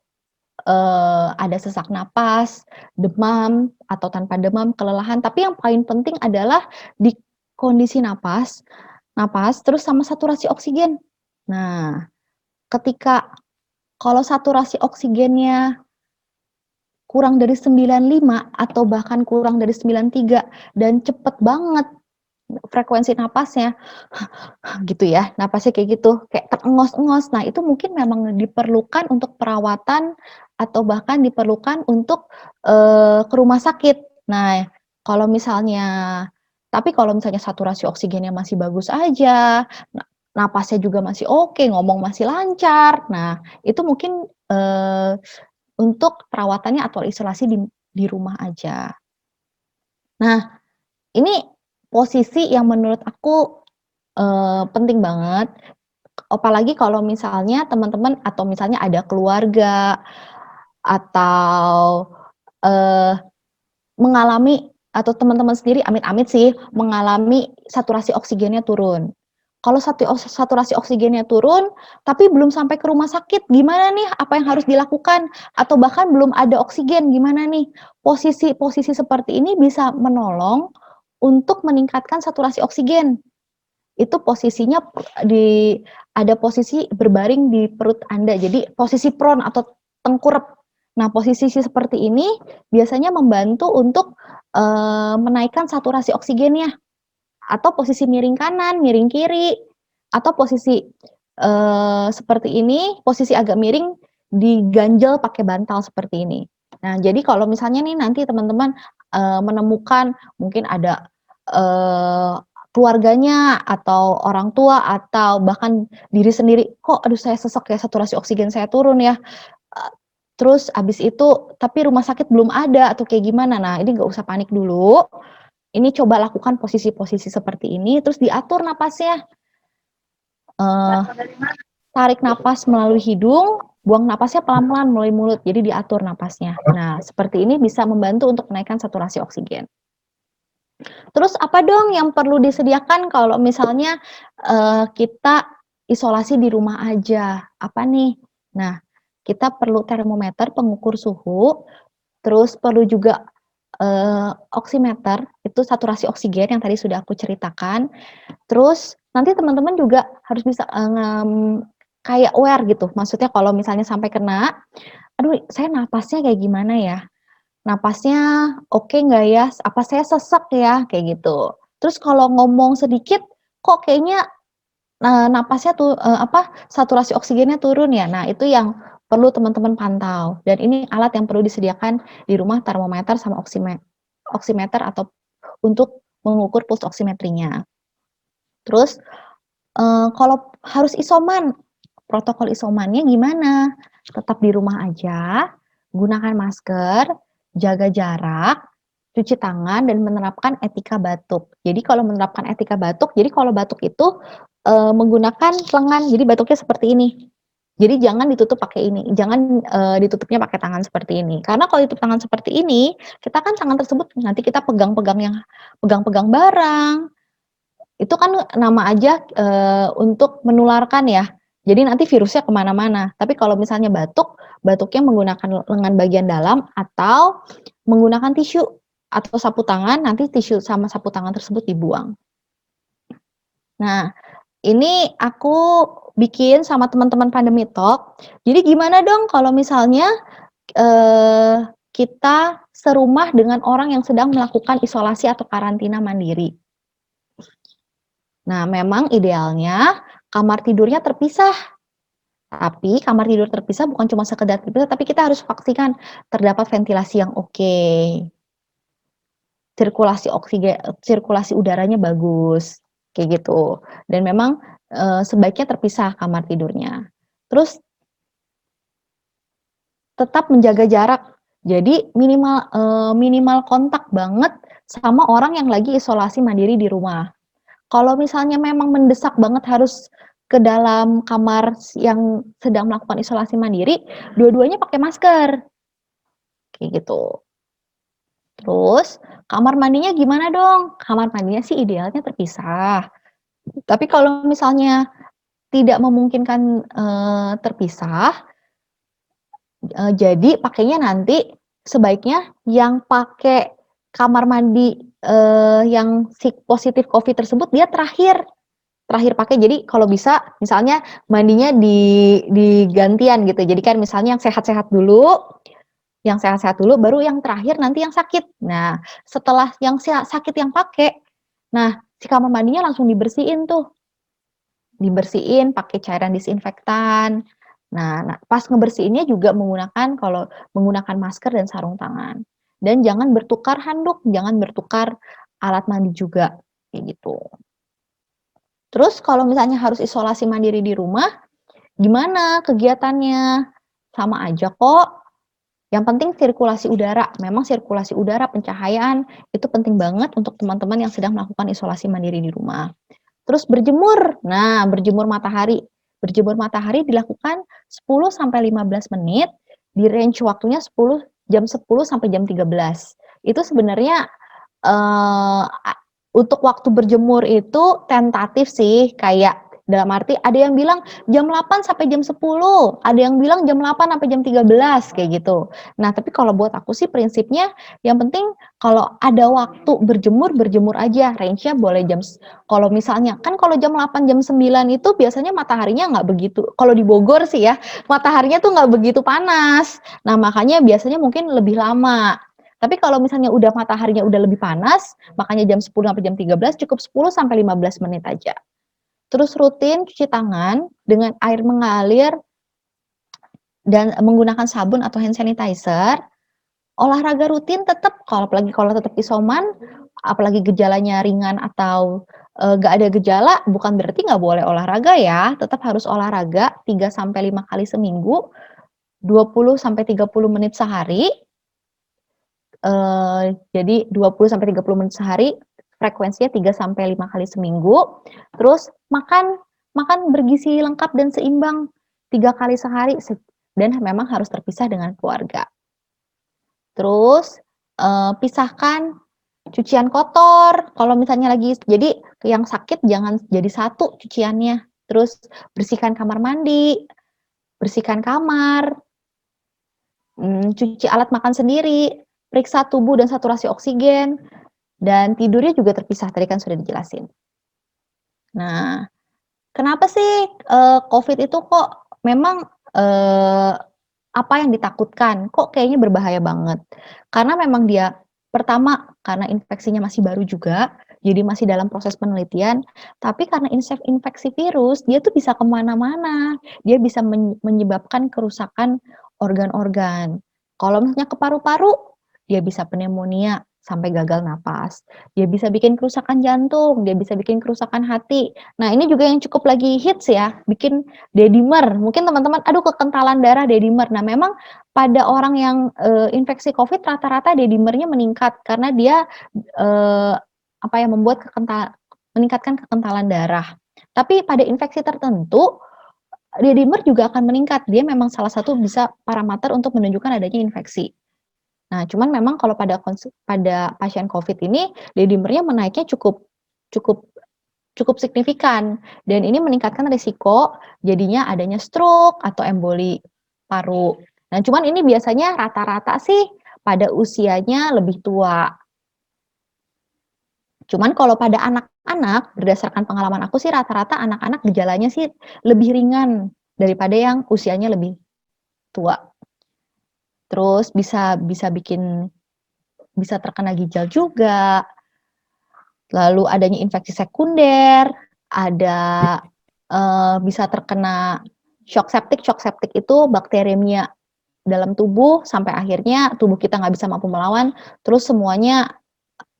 ada sesak napas, demam, atau tanpa demam, kelelahan. Tapi yang paling penting adalah di kondisi napas, napas, terus sama saturasi oksigen. Nah, ketika kalau saturasi oksigennya kurang dari 95 atau bahkan kurang dari 93 dan cepet banget frekuensi napasnya, gitu ya, napasnya kayak gitu, kayak terengos-engos. Nah, itu mungkin memang diperlukan untuk perawatan atau bahkan diperlukan untuk, ke rumah sakit. Nah, kalau misalnya tapi kalau misalnya saturasi oksigennya masih bagus aja, napasnya juga masih oke, ngomong masih lancar, nah itu mungkin, untuk perawatannya atau isolasi di rumah aja. Nah, ini posisi yang menurut aku, penting banget, apalagi kalau misalnya teman-teman atau misalnya ada keluarga atau, eee, mengalami atau teman-teman sendiri amit-amit sih, mengalami saturasi oksigennya turun. Kalau saturasi oksigennya turun, tapi belum sampai ke rumah sakit, gimana nih? Apa yang harus dilakukan? Atau bahkan belum ada oksigen, gimana nih? Posisi-posisi seperti ini bisa menolong untuk meningkatkan saturasi oksigen. Itu posisinya ada posisi berbaring di perut Anda, jadi posisi prone atau tengkurap. Nah, posisi seperti ini biasanya membantu untuk, menaikkan saturasi oksigennya, atau posisi miring kanan, miring kiri, atau posisi, seperti ini, posisi agak miring, diganjel pakai bantal seperti ini. Nah, jadi kalau misalnya nih nanti teman-teman, menemukan mungkin ada, eee, keluarganya atau orang tua atau bahkan diri sendiri, "Kok aduh saya sesek ya, saturasi oksigen saya turun ya." Eee, terus habis itu tapi rumah sakit belum ada atau kayak gimana. Nah, ini nggak usah panik dulu, ini coba lakukan posisi-posisi seperti ini, terus diatur napasnya. Tarik napas melalui hidung, buang napasnya pelan-pelan melalui mulut, jadi diatur napasnya. Nah, seperti ini bisa membantu untuk menaikkan saturasi oksigen. Terus apa dong yang perlu disediakan kalau misalnya, kita isolasi di rumah aja, apa nih? Nah, kita perlu termometer pengukur suhu, terus perlu juga, oximeter, itu saturasi oksigen yang tadi sudah aku ceritakan. Terus nanti teman-teman juga harus bisa, kayak aware gitu, maksudnya kalau misalnya sampai kena, "Aduh saya napasnya kayak gimana ya? Napasnya oke nggak ya? Apa saya sesek ya?" Kayak gitu. Terus kalau ngomong sedikit, kok kayaknya, napasnya tuh, saturasi oksigennya turun ya? Nah, itu yang perlu teman-teman pantau dan ini alat yang perlu disediakan di rumah, termometer sama oximeter atau untuk mengukur pulse oximetrinya. Terus, kalau harus isoman, protokol isomannya gimana? Tetap di rumah aja, gunakan masker, jaga jarak, cuci tangan, dan menerapkan etika batuk. Jadi kalau menerapkan etika batuk, jadi kalau batuk itu, menggunakan lengan, jadi batuknya seperti ini. Jadi jangan ditutup pakai ini, jangan, ditutupnya pakai tangan seperti ini. Karena kalau ditutup tangan seperti ini, kita kan tangan tersebut nanti kita pegang-pegang barang, itu kan nama aja, untuk menularkan ya. Jadi nanti virusnya kemana mana. Tapi kalau misalnya batuk, batuknya menggunakan lengan bagian dalam atau menggunakan tisu atau sapu tangan, nanti tisu sama sapu tangan tersebut dibuang. Nah, ini aku bikin sama teman-teman Pandemi Talk. Jadi gimana dong kalau misalnya, kita serumah dengan orang yang sedang melakukan isolasi atau karantina mandiri? Nah, memang idealnya kamar tidurnya terpisah. Tapi kamar tidur terpisah bukan cuma sekedar terpisah, tapi kita harus pastikan terdapat ventilasi yang oke. Sirkulasi udaranya bagus, kayak gitu. Dan memang, sebaiknya terpisah kamar tidurnya. Terus tetap menjaga jarak. Jadi minimal kontak banget sama orang yang lagi isolasi mandiri di rumah. Kalau misalnya memang mendesak banget harus ke dalam kamar yang sedang melakukan isolasi mandiri, dua-duanya pakai masker, kayak gitu. Terus kamar mandinya gimana dong? Kamar mandinya sih idealnya terpisah. Tapi kalau misalnya tidak memungkinkan, terpisah, jadi pakainya nanti sebaiknya yang pakai kamar mandi, yang positif Covid tersebut dia terakhir. terakhir pakai. Jadi kalau bisa misalnya mandinya di gantian gitu. Jadi kan misalnya yang sehat-sehat dulu, baru yang terakhir nanti yang sakit. Nah, setelah yang sakit yang pakai, nah si kamar mandinya langsung dibersihin tuh. Dibersihin pakai cairan disinfektan. Nah, pas ngebersihinnya juga menggunakan masker dan sarung tangan. Dan jangan bertukar handuk, jangan bertukar alat mandi juga, kayak gitu. Terus kalau misalnya harus isolasi mandiri di rumah, gimana kegiatannya? Sama aja kok. Yang penting sirkulasi udara. Memang sirkulasi udara, pencahayaan itu penting banget untuk teman-teman yang sedang melakukan isolasi mandiri di rumah. Terus berjemur. Nah, berjemur matahari. Berjemur matahari dilakukan 10 sampai 15 menit di range waktunya jam 10 sampai jam 13. Itu sebenarnya untuk waktu berjemur itu tentatif sih, kayak dalam arti ada yang bilang jam 8 sampai jam 10, ada yang bilang jam 8 sampai jam 13 kayak gitu. Nah, tapi kalau buat aku sih prinsipnya yang penting kalau ada waktu berjemur aja, range-nya boleh kalau misalnya kan kalau jam 8 jam 9 itu biasanya mataharinya nggak begitu, kalau di Bogor sih ya, mataharinya tuh nggak begitu panas. Nah, makanya biasanya mungkin lebih lama. Tapi kalau misalnya udah mataharinya udah lebih panas, makanya jam 10 sampai jam 13 cukup 10 sampai 15 menit aja. Terus rutin cuci tangan dengan air mengalir dan menggunakan sabun atau hand sanitizer. Olahraga rutin tetap, apalagi kalau tetap isoman, apalagi gejalanya ringan atau nggak ada gejala, bukan berarti nggak boleh olahraga ya, tetap harus olahraga 3 sampai 5 kali seminggu, 20 sampai 30 menit sehari. Jadi 20 sampai 30 menit sehari, frekuensinya 3 sampai 5 kali seminggu. Terus makan bergizi lengkap dan seimbang 3 kali sehari dan memang harus terpisah dengan keluarga. Terus pisahkan cucian kotor. Kalau misalnya jadi yang sakit jangan jadi satu cuciannya. Terus bersihkan kamar mandi, bersihkan kamar, cuci alat makan sendiri, periksa tubuh dan saturasi oksigen, dan tidurnya juga terpisah, tadi kan sudah dijelasin. Nah, kenapa sih COVID itu kok memang apa yang ditakutkan? Kok kayaknya berbahaya banget? Karena memang dia pertama karena infeksinya masih baru juga, jadi masih dalam proses penelitian. Tapi karena infeksi virus, dia tuh bisa kemana-mana. Dia bisa menyebabkan kerusakan organ-organ. Kalau misalnya ke paru-paru, dia bisa pneumonia sampai gagal napas. Dia bisa bikin kerusakan jantung, dia bisa bikin kerusakan hati. Nah, ini juga yang cukup lagi hits ya, bikin dedimer. Mungkin teman-teman, aduh kekentalan darah dedimer. Nah, memang pada orang yang infeksi COVID rata-rata dedimernya meningkat karena dia meningkatkan kekentalan darah. Tapi pada infeksi tertentu dedimer juga akan meningkat. Dia memang salah satu bisa parameter untuk menunjukkan adanya infeksi. Nah, cuman memang kalau pada pasien COVID ini dedimernya menaiknya cukup signifikan dan ini meningkatkan risiko jadinya adanya stroke atau emboli paru. Nah, cuman ini biasanya rata-rata sih pada usianya lebih tua. Cuman kalau pada anak-anak, berdasarkan pengalaman aku sih rata-rata anak-anak gejalanya sih lebih ringan daripada yang usianya lebih tua. Terus bisa terkena ginjal juga. Lalu adanya infeksi sekunder, ada bisa terkena shock septic. Shock septic itu bakteremia dalam tubuh sampai akhirnya tubuh kita nggak bisa mampu melawan, terus semuanya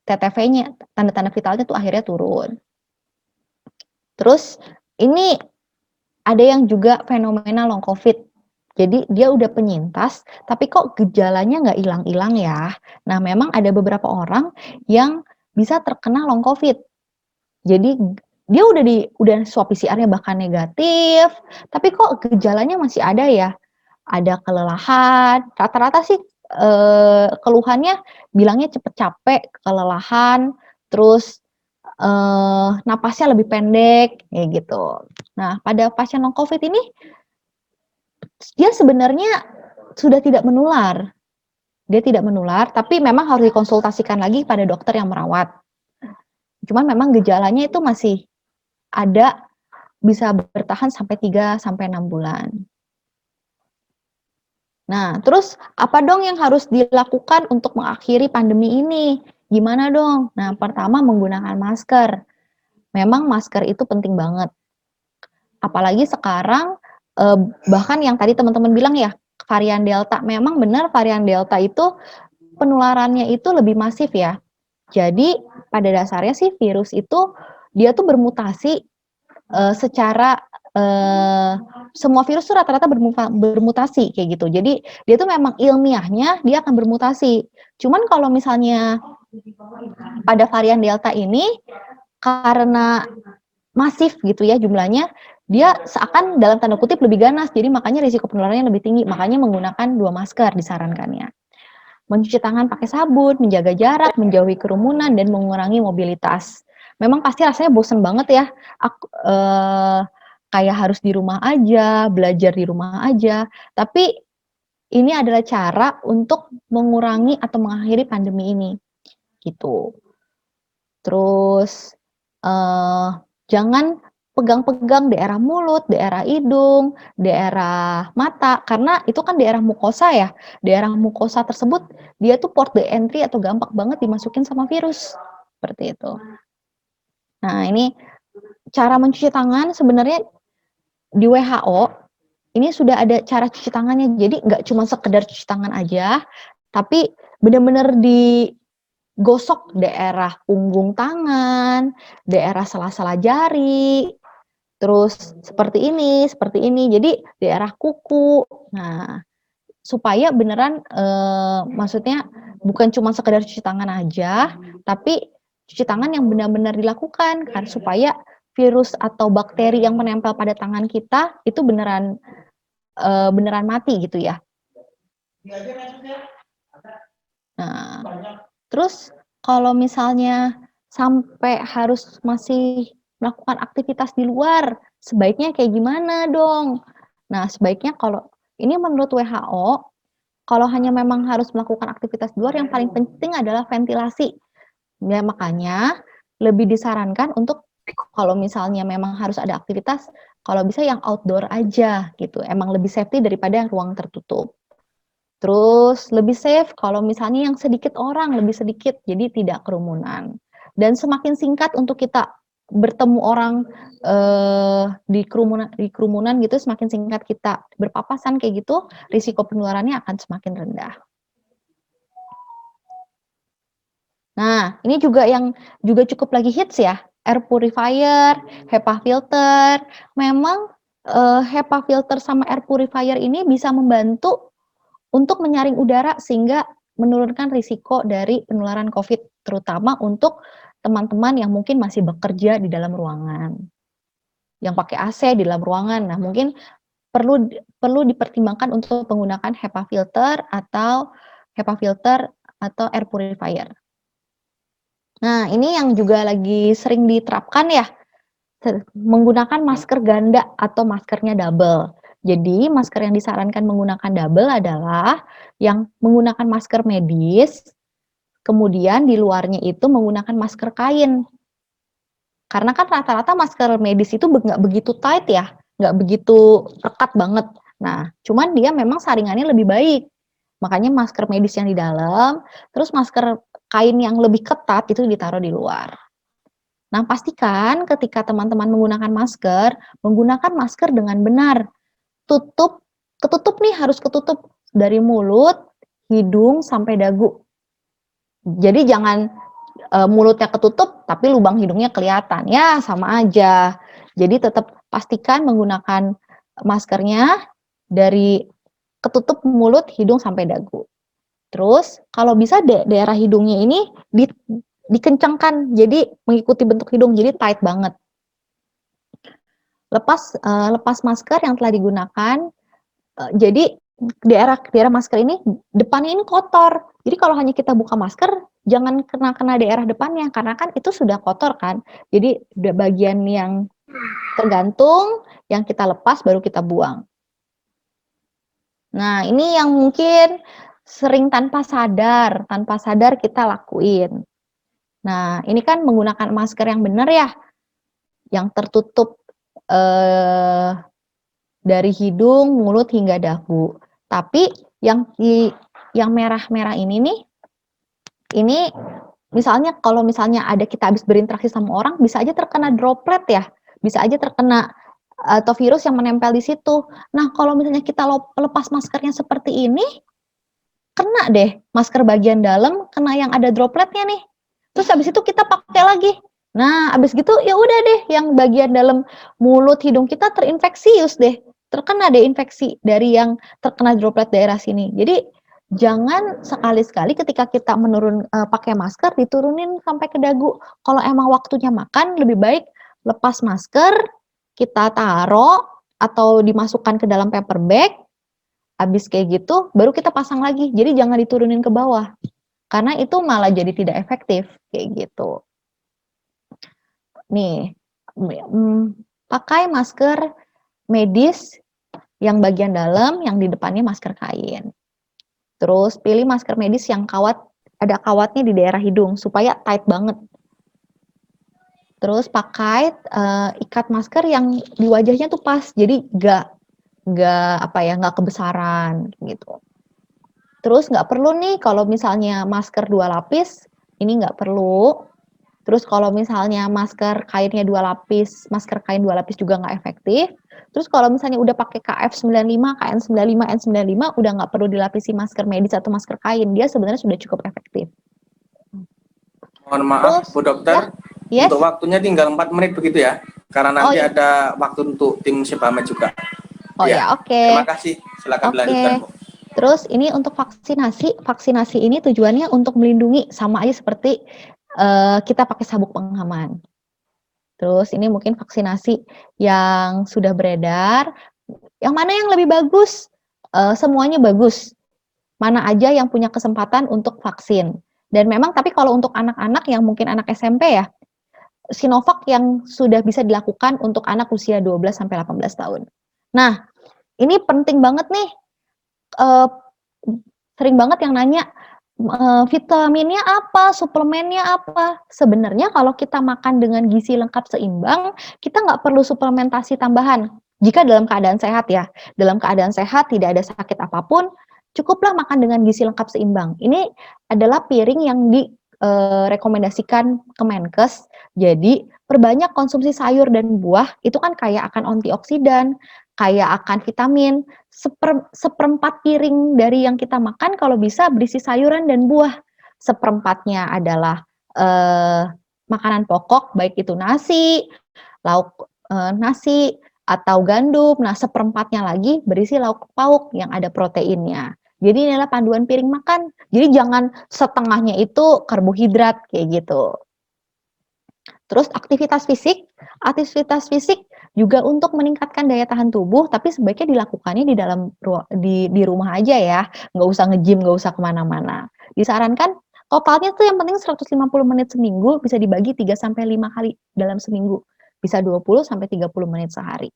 TTV-nya, tanda-tanda vitalnya tuh akhirnya turun. Terus ini ada yang juga fenomena long COVID. Jadi dia udah penyintas, tapi kok gejalanya nggak hilang-hilang ya. Nah, memang ada beberapa orang yang bisa terkena long COVID. Jadi dia udah swab PCR-nya bahkan negatif, tapi kok gejalanya masih ada ya. Ada kelelahan, rata-rata sih keluhannya bilangnya cepet capek, kelelahan, terus napasnya lebih pendek, kayak gitu. Nah, pada pasien long COVID ini dia sebenarnya sudah tidak menular. Dia tidak menular, tapi memang harus dikonsultasikan lagi pada dokter yang merawat. Cuman memang gejalanya itu masih ada bisa bertahan sampai 3 sampai 6 bulan. Nah, terus apa dong yang harus dilakukan untuk mengakhiri pandemi ini? Gimana dong? Nah, pertama menggunakan masker. Memang masker itu penting banget. Apalagi sekarang bahkan yang tadi teman-teman bilang ya, varian Delta. Memang benar varian Delta itu penularannya itu lebih masif ya. Jadi pada dasarnya sih virus itu dia tuh bermutasi secara semua virus tuh rata-rata bermutasi kayak gitu. Jadi dia tuh memang ilmiahnya dia akan bermutasi. Cuman kalau misalnya pada varian Delta ini karena masif gitu ya jumlahnya, dia seakan dalam tanda kutip lebih ganas. Jadi makanya risiko penularannya lebih tinggi. Makanya menggunakan 2 masker disarankannya. Mencuci tangan pakai sabun, menjaga jarak, menjauhi kerumunan, dan mengurangi mobilitas. Memang pasti rasanya bosen banget ya, kayak harus di rumah aja, belajar di rumah aja. Tapi ini adalah cara untuk mengurangi atau mengakhiri pandemi ini, gitu. Terus jangan pegang-pegang daerah mulut, daerah hidung, daerah mata, karena itu kan daerah mukosa ya. Daerah mukosa tersebut dia tuh port the entry atau gampang banget dimasukin sama virus. Seperti itu. Nah, ini cara mencuci tangan sebenarnya di WHO ini sudah ada cara cuci tangannya. Jadi nggak cuma sekedar cuci tangan aja, tapi benar-benar digosok daerah punggung tangan, daerah sela-sela jari, terus seperti ini. Jadi daerah kuku. Nah, supaya beneran maksudnya bukan cuma sekedar cuci tangan aja, tapi cuci tangan yang benar-benar dilakukan kan supaya virus atau bakteri yang menempel pada tangan kita itu beneran mati gitu ya. Nah, terus kalau misalnya sampai harus masih melakukan aktivitas di luar, sebaiknya kayak gimana dong? Nah, sebaiknya kalau ini menurut WHO, kalau hanya memang harus melakukan aktivitas di luar, yang paling penting adalah ventilasi. Ya, makanya lebih disarankan untuk kalau misalnya memang harus ada aktivitas, kalau bisa yang outdoor aja gitu. Emang lebih safety daripada yang ruang tertutup. Terus lebih safe kalau misalnya yang sedikit orang, lebih sedikit, jadi tidak kerumunan. Dan semakin singkat untuk kita bertemu orang di kerumunan gitu, semakin singkat kita berpapasan kayak gitu, risiko penularannya akan semakin rendah. Nah, ini juga yang juga cukup lagi hits ya, air purifier, HEPA filter. Memang HEPA filter sama air purifier ini bisa membantu untuk menyaring udara sehingga menurunkan risiko dari penularan COVID, terutama untuk teman-teman yang mungkin masih bekerja di dalam ruangan, yang pakai AC di dalam ruangan. Nah, mungkin perlu dipertimbangkan untuk menggunakan HEPA filter atau air purifier. Nah, ini yang juga lagi sering diterapkan ya, menggunakan masker ganda atau maskernya double. Jadi masker yang disarankan menggunakan double adalah yang menggunakan masker medis, kemudian di luarnya itu menggunakan masker kain. Karena kan rata-rata masker medis itu nggak begitu tight ya, nggak begitu rekat banget. Nah, cuman dia memang saringannya lebih baik. Makanya masker medis yang di dalam, terus masker kain yang lebih ketat itu ditaruh di luar. Nah, pastikan ketika teman-teman menggunakan masker dengan benar. Ketutup nih harus ketutup dari mulut, hidung sampai dagu. Jadi jangan mulutnya ketutup tapi lubang hidungnya kelihatan. Ya, sama aja. Jadi tetap pastikan menggunakan maskernya dari ketutup mulut, hidung sampai dagu. Terus kalau bisa daerah hidungnya ini dikencangkan, jadi mengikuti bentuk hidung, jadi tight banget. Lepas masker yang telah digunakan, jadi daerah masker ini depannya ini kotor. Jadi kalau hanya kita buka masker, jangan kena daerah depannya karena kan itu sudah kotor kan. Jadi bagian yang tergantung yang kita lepas baru kita buang. Nah, ini yang mungkin sering tanpa sadar kita lakuin. Nah, ini kan menggunakan masker yang benar ya. yang tertutup dari hidung, mulut hingga dagu. Tapi yang merah-merah ini nih, ini misalnya kalau misalnya ada kita habis berinteraksi sama orang, bisa aja terkena droplet ya, bisa aja terkena atau virus yang menempel di situ. Nah, kalau misalnya kita lepas maskernya seperti ini, kena deh masker bagian dalam, kena yang ada dropletnya nih. Terus habis itu kita pakai lagi. Nah, habis gitu ya udah deh yang bagian dalam mulut, hidung kita terinfeksius deh. Terkena deh infeksi dari yang terkena droplet daerah sini. Jadi jangan sekali-sekali ketika kita pakai masker diturunin sampai ke dagu. Kalau emang waktunya makan, lebih baik lepas masker, kita taruh atau dimasukkan ke dalam paper bag. Habis kayak gitu, baru kita pasang lagi. Jadi jangan diturunin ke bawah. Karena itu malah jadi tidak efektif kayak gitu. Nih, pakai masker medis yang bagian dalam, yang di depannya masker kain. Terus pilih masker medis yang ada kawatnya di daerah hidung supaya tight banget. Terus pakai ikat masker yang di wajahnya tuh pas, jadi nggak kebesaran gitu. Terus nggak perlu nih kalau misalnya masker 2 lapis, ini nggak perlu. Terus kalau misalnya masker kainnya 2 lapis, masker kain 2 lapis juga nggak efektif. Terus kalau misalnya udah pakai KF95, KN95, N95, udah nggak perlu dilapisi masker medis atau masker kain. Dia sebenarnya sudah cukup efektif. Mohon maaf, Bu Dokter, yes. untuk waktunya tinggal 4 menit begitu ya? Karena nanti ada waktu untuk tim Sebamed juga. Oh ya, oke. Terima kasih, silakan dilanjutkan, Bu. Terus ini untuk vaksinasi ini tujuannya untuk melindungi, sama aja seperti kita pakai sabuk pengaman. Terus ini mungkin vaksinasi yang sudah beredar, yang mana yang lebih bagus? Semuanya bagus. Mana aja yang punya kesempatan untuk vaksin. Dan memang tapi kalau untuk anak-anak yang mungkin anak SMP ya, Sinovac yang sudah bisa dilakukan untuk anak usia 12 sampai 18 tahun. Nah, ini penting banget nih. Sering banget yang nanya vitaminnya apa, suplemennya apa. Sebenarnya kalau kita makan dengan gizi lengkap seimbang, kita nggak perlu suplementasi tambahan. Jika dalam keadaan sehat ya, dalam keadaan sehat tidak ada sakit apapun, cukuplah makan dengan gizi lengkap seimbang. Ini adalah piring yang direkomendasikan Kemenkes. Jadi perbanyak konsumsi sayur dan buah, itu kan kaya akan antioksidan, kaya akan vitamin. Seperempat piring dari yang kita makan kalau bisa berisi sayuran dan buah. Seperempatnya adalah makanan pokok, baik itu nasi, lauk nasi, atau gandum. Nah, seperempatnya lagi berisi lauk pauk yang ada proteinnya. Jadi inilah panduan piring makan. Jadi jangan setengahnya itu karbohidrat kayak gitu. Terus aktivitas fisik juga untuk meningkatkan daya tahan tubuh, tapi sebaiknya dilakukannya di rumah aja ya, nggak usah nge-gym, nggak usah kemana-mana. Disarankan totalnya tuh yang penting 150 menit seminggu, bisa dibagi 3-5 kali dalam seminggu, bisa 20-30 menit sehari.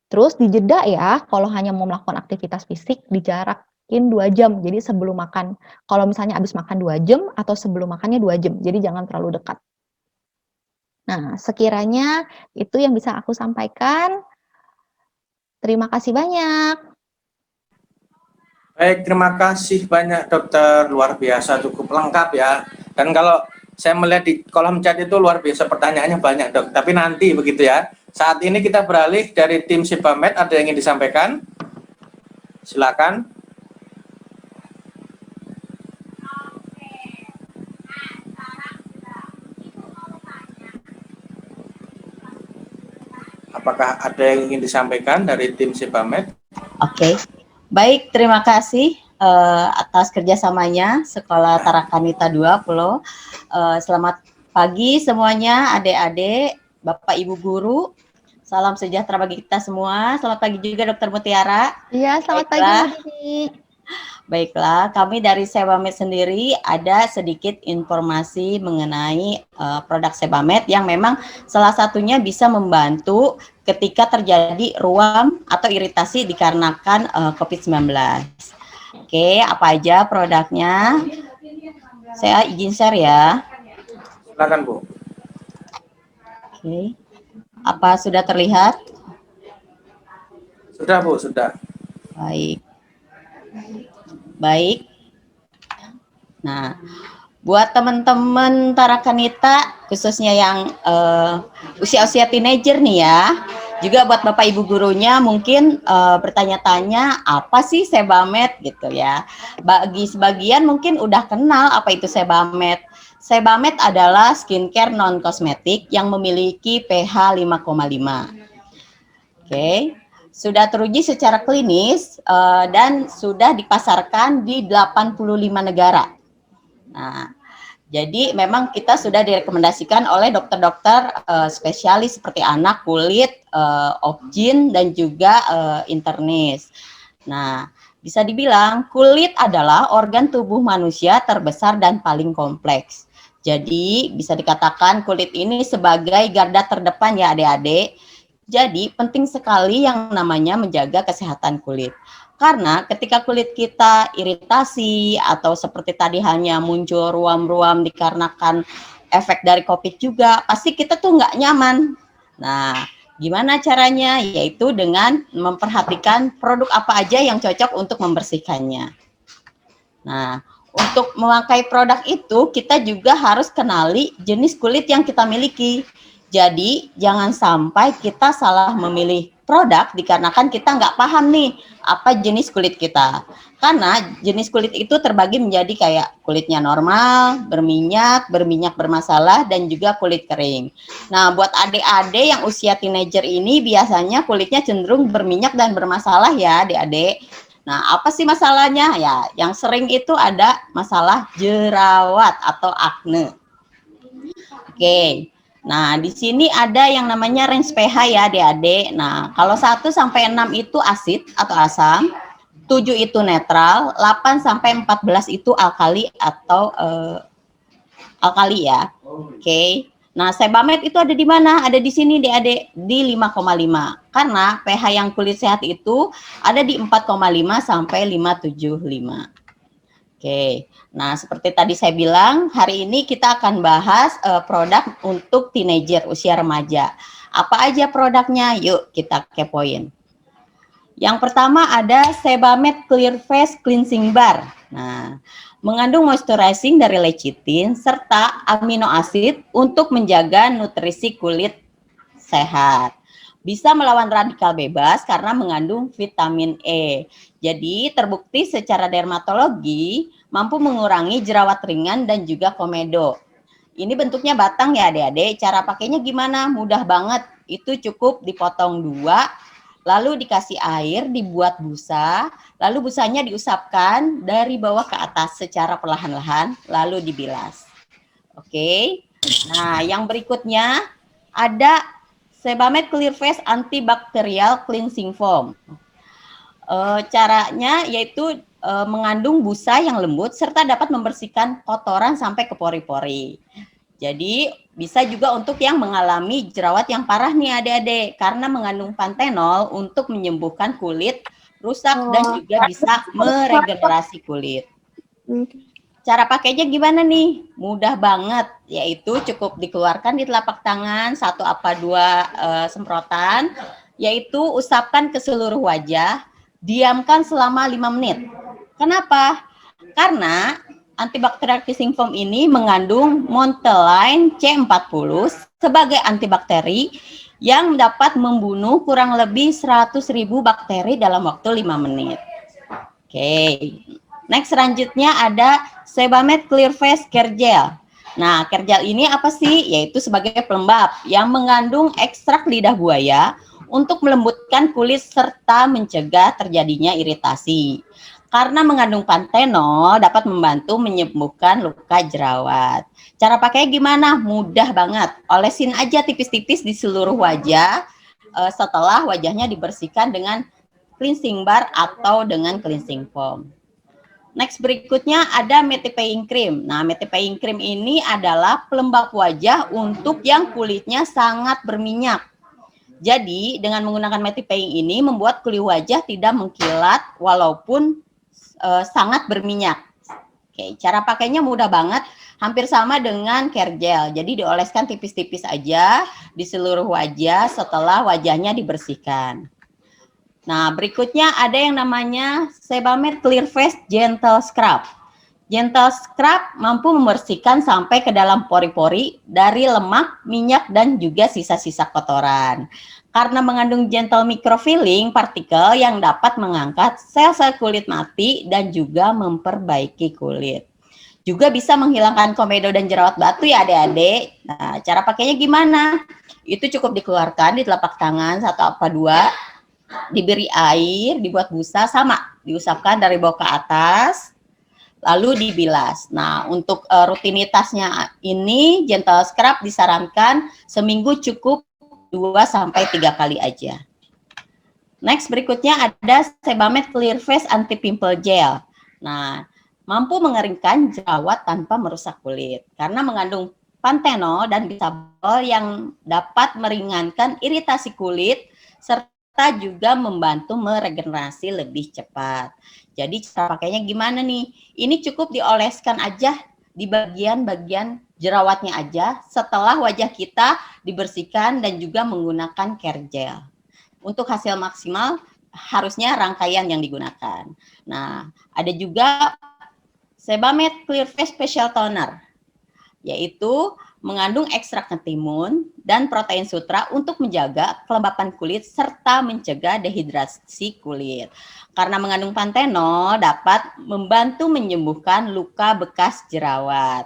Terus dijeda ya, kalau hanya mau melakukan aktivitas fisik, dijarakin 2 jam, jadi sebelum makan. Kalau misalnya habis makan 2 jam, atau sebelum makannya 2 jam, jadi jangan terlalu dekat. Nah, sekiranya itu yang bisa aku sampaikan. Terima kasih banyak. Baik, terima kasih banyak dokter, luar biasa, cukup lengkap ya. Dan kalau saya melihat di kolom chat itu luar biasa pertanyaannya banyak dok, tapi nanti begitu ya. Saat ini kita beralih dari tim Sebamed, ada yang ingin disampaikan? Silakan. Apakah ada yang ingin disampaikan dari tim Sebamed? Oke, baik, terima kasih atas kerjasamanya Sekolah Tarakanita 2 Pulau. Selamat pagi semuanya, adik-adik, Bapak Ibu Guru. Salam sejahtera bagi kita semua. Selamat pagi juga Dokter Mutiara. Iya, selamat pagi. Baiklah, kami dari Sebamed sendiri ada sedikit informasi mengenai produk Sebamed yang memang salah satunya bisa membantu ketika terjadi ruam atau iritasi dikarenakan COVID-19. Oke, apa aja produknya? Saya izin share ya. Silakan Bu. Oke. Apa sudah terlihat? Sudah Bu, sudah. Baik. Baik. Nah, buat teman-teman Tarakanita, khususnya yang usia-usia teenager nih ya, juga buat Bapak Ibu gurunya mungkin bertanya-tanya apa sih Sebamed gitu ya. Bagi sebagian mungkin udah kenal apa itu Sebamed. Sebamed adalah skincare non kosmetik yang memiliki pH 5,5. Oke. Sudah teruji secara klinis dan sudah dipasarkan di 85 negara. Nah, jadi memang kita sudah direkomendasikan oleh dokter-dokter spesialis seperti anak, kulit, obgyn, dan juga internis. Nah, bisa dibilang kulit adalah organ tubuh manusia terbesar dan paling kompleks. Jadi bisa dikatakan kulit ini sebagai garda terdepan ya adik-adik. Jadi penting sekali yang namanya menjaga kesehatan kulit. Karena ketika kulit kita iritasi atau seperti tadi hanya muncul ruam-ruam dikarenakan efek dari COVID juga, pasti kita tuh nggak nyaman. Nah, gimana caranya? Yaitu dengan memperhatikan produk apa aja yang cocok untuk membersihkannya. Nah, untuk memakai produk itu, kita juga harus kenali jenis kulit yang kita miliki. Jadi, jangan sampai kita salah memilih produk dikarenakan kita nggak paham nih apa jenis kulit kita. Karena jenis kulit itu terbagi menjadi kayak kulitnya normal, berminyak bermasalah, dan juga kulit kering. Nah, buat adik-adik yang usia teenager ini biasanya kulitnya cenderung berminyak dan bermasalah ya adik-adik. Nah, apa sih masalahnya? Ya, yang sering itu ada masalah jerawat atau akne. Oke. Nah, di sini ada yang namanya range pH ya adik-adik. Nah, kalau 1 sampai 6 itu asid atau asam, 7 itu netral, 8 sampai 14 itu alkali atau alkali ya. Oke. Nah, Sebamed itu ada di mana? Ada di sini adik-adik, di 5,5. Karena pH yang kulit sehat itu ada di 4,5 sampai 575. Oke, nah seperti tadi saya bilang, hari ini kita akan bahas produk untuk teenager usia remaja. Apa aja produknya? Yuk kita kepoin. Yang pertama ada Sebamed Clear Face Cleansing Bar. Nah, mengandung moisturizing dari lecithin serta amino acid untuk menjaga nutrisi kulit sehat. Bisa melawan radikal bebas karena mengandung vitamin E. Jadi terbukti secara dermatologi mampu mengurangi jerawat ringan dan juga komedo. Ini bentuknya batang ya adik-adik. Cara pakainya gimana? Mudah banget. Itu cukup dipotong 2, lalu dikasih air, dibuat busa, lalu busanya diusapkan dari bawah ke atas secara perlahan-lahan, lalu dibilas. Oke. Nah, yang berikutnya ada Sebamed Clear Face Antibacterial Cleansing Foam. Caranya yaitu mengandung busa yang lembut serta dapat membersihkan kotoran sampai ke pori-pori. Jadi bisa juga untuk yang mengalami jerawat yang parah nih adik-adik karena mengandung pantenol untuk menyembuhkan kulit rusak dan juga bisa meregenerasi kulit. Cara pakainya gimana nih? Mudah banget, yaitu cukup dikeluarkan di telapak tangan 1 apa 2 semprotan, yaitu usapkan ke seluruh wajah, diamkan selama 5 menit. Kenapa? Karena antibacterial cleansing foam ini mengandung Montelain C40 sebagai antibakteri yang dapat membunuh kurang lebih 100.000 bakteri dalam waktu 5 menit. Oke. Next selanjutnya ada Sebamed Clear Face Care Gel. Nah, care gel ini apa sih? Yaitu sebagai pelembab yang mengandung ekstrak lidah buaya untuk melembutkan kulit serta mencegah terjadinya iritasi. Karena mengandung pantenol dapat membantu menyembuhkan luka jerawat. Cara pakainya gimana? Mudah banget. Olesin aja tipis-tipis di seluruh wajah setelah wajahnya dibersihkan dengan cleansing bar atau dengan cleansing foam. Next berikutnya ada mattifying cream. Nah, mattifying cream ini adalah pelembab wajah untuk yang kulitnya sangat berminyak. Jadi, dengan menggunakan mattifying ini membuat kulit wajah tidak mengkilat walaupun sangat berminyak. Oke, cara pakainya mudah banget, hampir sama dengan care gel. Jadi dioleskan tipis-tipis aja di seluruh wajah setelah wajahnya dibersihkan. Nah, berikutnya ada yang namanya Sebamed Clear Face Gentle Scrub. Gentle Scrub mampu membersihkan sampai ke dalam pori-pori dari lemak, minyak, dan juga sisa-sisa kotoran. Karena mengandung gentle microfilling partikel yang dapat mengangkat sel-sel kulit mati dan juga memperbaiki kulit. Juga bisa menghilangkan komedo dan jerawat batu ya adik-adik. Nah, cara pakainya gimana? Itu cukup dikeluarkan di telapak tangan satu apa dua, diberi air, dibuat busa, sama diusapkan dari bawah ke atas, lalu dibilas. Nah, untuk rutinitasnya ini gentle scrub disarankan seminggu cukup 2-3 kali aja. Next, berikutnya ada Sebamed Clear Face Anti Pimple Gel. Nah, mampu mengeringkan jerawat tanpa merusak kulit karena mengandung panthenol dan bisabol yang dapat meringankan iritasi kulit serta juga membantu meregenerasi lebih cepat. Jadi cara pakainya gimana nih? Ini cukup dioleskan aja di bagian-bagian jerawatnya aja setelah wajah kita dibersihkan dan juga menggunakan care gel. Untuk hasil maksimal harusnya rangkaian yang digunakan. Nah, ada juga Sebamed Clear Face Special Toner, yaitu mengandung ekstrak ketimun dan protein sutra untuk menjaga kelembapan kulit serta mencegah dehidrasi kulit. Karena mengandung panthenol dapat membantu menyembuhkan luka bekas jerawat.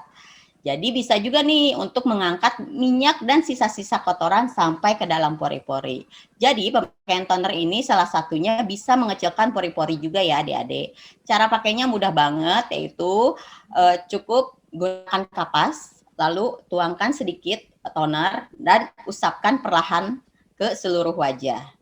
Jadi bisa juga nih untuk mengangkat minyak dan sisa-sisa kotoran sampai ke dalam pori-pori. Jadi pemakaian toner ini salah satunya bisa mengecilkan pori-pori juga ya adik-adik. Cara pakainya mudah banget, yaitu cukup gunakan kapas, lalu tuangkan sedikit toner dan usapkan perlahan ke seluruh wajah.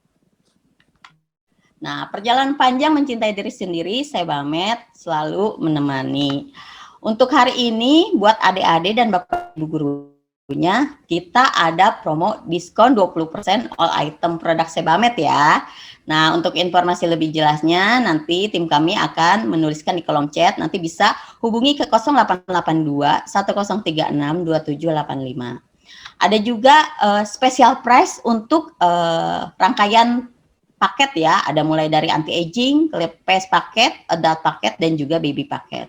Nah, perjalanan panjang mencintai diri sendiri, Sebamed selalu menemani. Untuk hari ini, buat adik-adik dan bapak ibu gurunya, kita ada promo diskon 20% all item produk Sebamed ya. Nah, untuk informasi lebih jelasnya, nanti tim kami akan menuliskan di kolom chat. Nanti bisa hubungi ke 0882 1036 2785. Ada juga special price untuk rangkaian paket ya. Ada mulai dari anti-aging, face paket, adult paket, dan juga baby paket.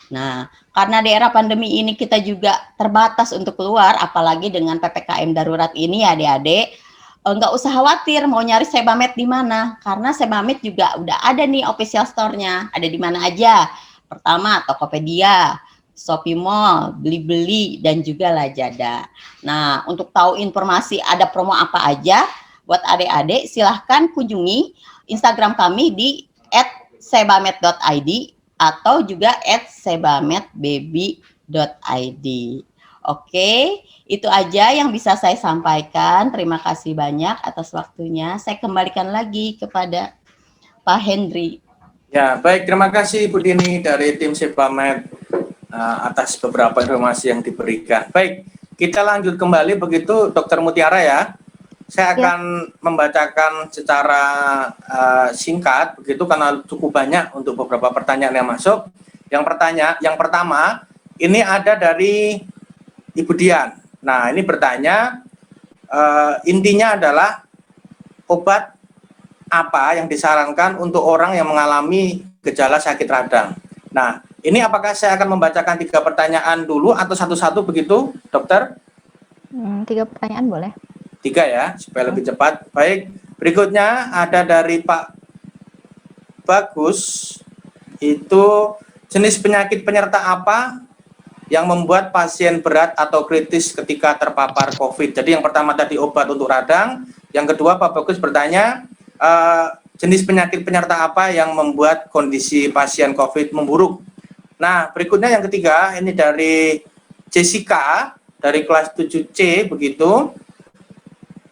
Nah, karena di era pandemi ini kita juga terbatas untuk keluar, apalagi dengan PPKM darurat ini ya adik-adik, nggak usah khawatir mau nyari Sebamed di mana, karena Sebamed juga udah ada nih official store-nya, ada di mana aja. Pertama, Tokopedia, Shopee Mall, Blibli, dan juga Lazada. Nah, untuk tahu informasi ada promo apa aja, buat adik-adik silahkan kunjungi Instagram kami di @sebamed.id atau juga @sebamedbaby.id. Oke, itu aja yang bisa saya sampaikan. Terima kasih banyak atas waktunya. Saya kembalikan lagi kepada Pak Hendri. Ya, baik. Terima kasih Bu Dini dari tim Sebamed atas beberapa informasi yang diberikan. Baik, kita lanjut kembali begitu Dokter Mutiara ya. Saya akan membacakan secara singkat begitu karena cukup banyak untuk beberapa pertanyaan yang masuk. Yang pertama, ini ada dari Ibu Dian. Nah, ini bertanya intinya adalah obat apa yang disarankan untuk orang yang mengalami gejala sakit radang. Nah, ini apakah saya akan membacakan 3 pertanyaan dulu atau satu-satu begitu, Dokter? 3 pertanyaan boleh. 3 ya, supaya lebih cepat. Baik, berikutnya ada dari Pak Bagus. Itu jenis penyakit penyerta apa yang membuat pasien berat atau kritis ketika terpapar COVID? Jadi yang pertama tadi obat untuk radang. Yang kedua Pak Bagus bertanya, jenis penyakit penyerta apa yang membuat kondisi pasien COVID memburuk? Nah, berikutnya yang ketiga, ini dari Jessica, dari kelas 7C, begitu.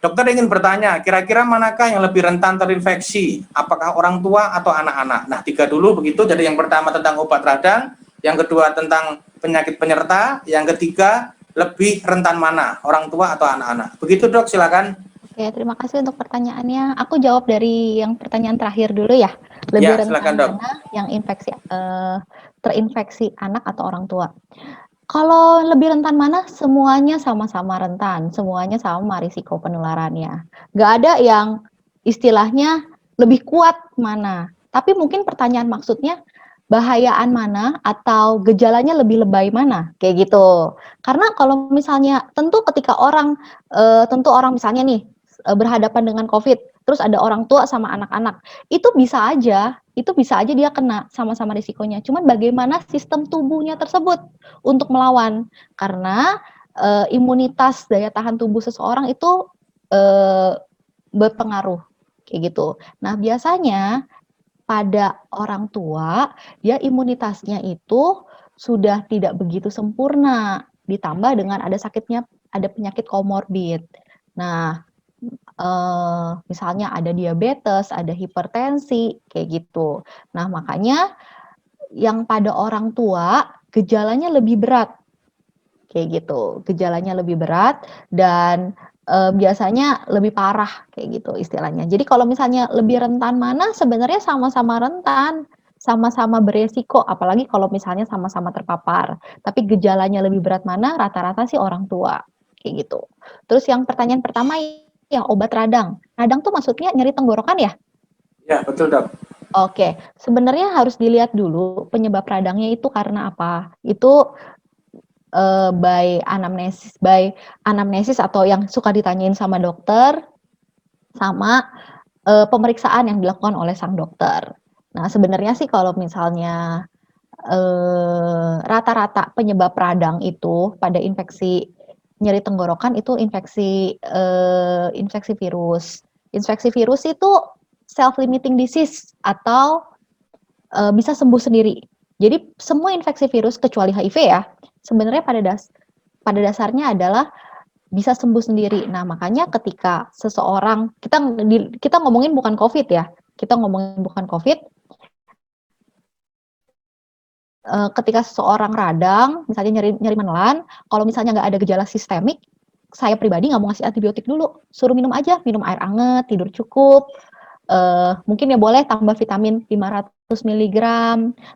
Dokter ingin bertanya, kira-kira manakah yang lebih rentan terinfeksi? Apakah orang tua atau anak-anak? Nah, 3 dulu begitu. Jadi yang pertama tentang obat radang, yang kedua tentang penyakit penyerta, yang ketiga lebih rentan mana? Orang tua atau anak-anak? Begitu Dok, silakan. Oke, terima kasih untuk pertanyaannya. Aku jawab dari yang pertanyaan terakhir dulu ya. Lebih Ya, rentan silakan, Dok. mana yang infeksi terinfeksi anak atau orang tua. Kalau lebih rentan mana? Semuanya sama-sama rentan, semuanya sama risiko penularannya. Nggak ada yang istilahnya lebih kuat mana. Tapi mungkin pertanyaan maksudnya bahayaan mana atau gejalanya lebih lebay mana, kayak gitu. Karena kalau misalnya tentu ketika tentu orang misalnya nih berhadapan dengan COVID, terus ada orang tua sama anak-anak, itu bisa aja dia kena sama-sama risikonya. Cuman bagaimana sistem tubuhnya tersebut untuk melawan, karena imunitas daya tahan tubuh seseorang itu berpengaruh kayak gitu. Nah, biasanya pada orang tua dia imunitasnya itu sudah tidak begitu sempurna, ditambah dengan ada penyakit komorbid. Nah, misalnya ada diabetes, ada hipertensi, kayak gitu. Nah, makanya yang pada orang tua gejalanya lebih berat, kayak gitu. Gejalanya lebih berat dan biasanya lebih parah, kayak gitu istilahnya. Jadi kalau misalnya lebih rentan mana, sebenarnya sama-sama rentan, sama-sama beresiko, apalagi kalau misalnya sama-sama terpapar. Tapi gejalanya lebih berat mana, rata-rata sih orang tua, kayak gitu. Terus yang pertanyaan pertama, yang obat radang. Radang tuh maksudnya nyeri tenggorokan ya? Ya, betul dok. Oke, sebenarnya harus dilihat dulu penyebab radangnya itu karena apa. Itu by anamnesis atau yang suka ditanyain sama dokter, sama pemeriksaan yang dilakukan oleh sang dokter. Nah, sebenarnya sih kalau misalnya rata-rata penyebab radang itu pada infeksi nyeri tenggorokan itu infeksi virus. Infeksi virus itu self-limiting disease atau bisa sembuh sendiri. Jadi semua infeksi virus kecuali HIV ya, sebenarnya pada dasarnya adalah bisa sembuh sendiri. Nah, makanya ketika seseorang, kita ngomongin bukan COVID ya, kita ngomongin bukan COVID, ketika seseorang radang, misalnya nyeri menelan, kalau misalnya nggak ada gejala sistemik, saya pribadi nggak mau ngasih antibiotik dulu, suruh minum aja, minum air anget, tidur cukup, mungkin ya boleh tambah vitamin 500 mg,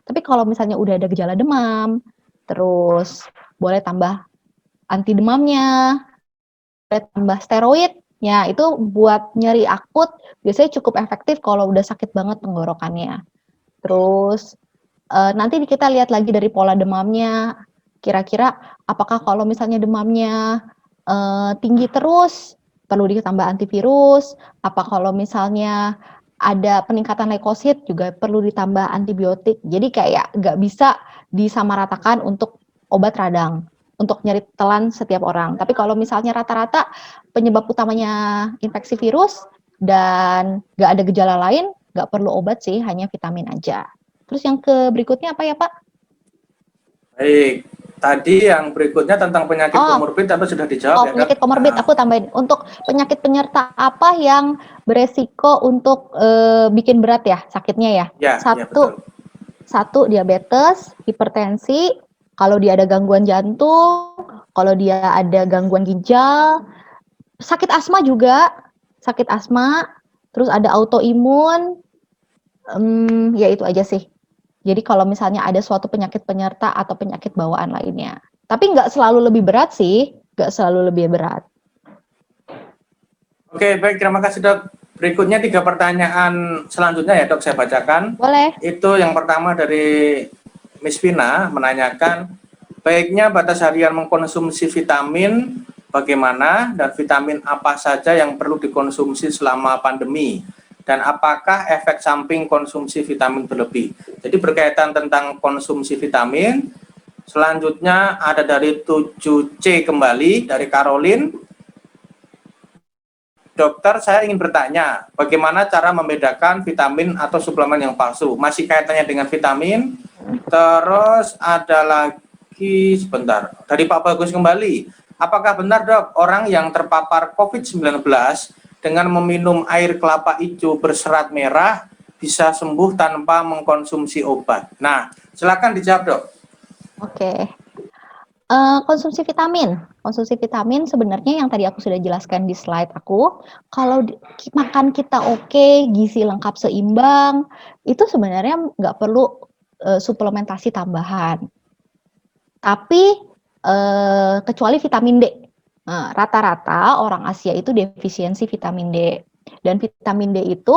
tapi kalau misalnya udah ada gejala demam, terus boleh tambah anti demamnya, boleh tambah steroid, ya itu buat nyeri akut, biasanya cukup efektif kalau udah sakit banget tenggorokannya. Terus nanti kita lihat lagi dari pola demamnya, kira-kira apakah kalau misalnya demamnya tinggi terus, perlu ditambah antivirus, apa kalau misalnya ada peningkatan leukosit juga perlu ditambah antibiotik. Jadi kayak nggak bisa disamaratakan untuk obat radang, untuk nyeri telan setiap orang. Tapi kalau misalnya rata-rata penyebab utamanya infeksi virus dan nggak ada gejala lain, nggak perlu obat sih, hanya vitamin aja. Terus yang berikutnya apa ya Pak? Baik, tadi yang berikutnya tentang penyakit komorbid tapi sudah dijawab ya. Penyakit komorbid aku tambahin. Untuk penyakit penyerta apa yang beresiko untuk bikin berat ya sakitnya ya? Ya, Satu diabetes, hipertensi, kalau dia ada gangguan jantung, kalau dia ada gangguan ginjal, sakit asma juga, terus ada autoimun, ya itu aja sih. Jadi kalau misalnya ada suatu penyakit penyerta atau penyakit bawaan lainnya. Tapi nggak selalu lebih berat sih, nggak selalu lebih berat. Oke, baik, terima kasih dok. Berikutnya 3 pertanyaan selanjutnya ya dok, saya bacakan. Boleh. Itu yang pertama dari Miss Vina menanyakan, baiknya batas harian mengkonsumsi vitamin bagaimana dan vitamin apa saja yang perlu dikonsumsi selama pandemi? Dan apakah efek samping konsumsi vitamin berlebih? Jadi berkaitan tentang konsumsi vitamin, selanjutnya ada dari 7C kembali, dari Caroline. Dokter, saya ingin bertanya, bagaimana cara membedakan vitamin atau suplemen yang palsu? Masih kaitannya dengan vitamin. Terus ada lagi, sebentar, dari Pak Bagus kembali. Apakah benar dok, orang yang terpapar COVID-19 dengan meminum air kelapa hijau berserat merah bisa sembuh tanpa mengkonsumsi obat? Nah, silakan dijawab dok. Oke. Konsumsi vitamin sebenarnya yang tadi aku sudah jelaskan di slide aku, kalau makan kita oke, gizi lengkap seimbang, itu sebenarnya nggak perlu suplementasi tambahan. Tapi kecuali vitamin D. Nah, rata-rata orang Asia itu defisiensi vitamin D. Dan vitamin D itu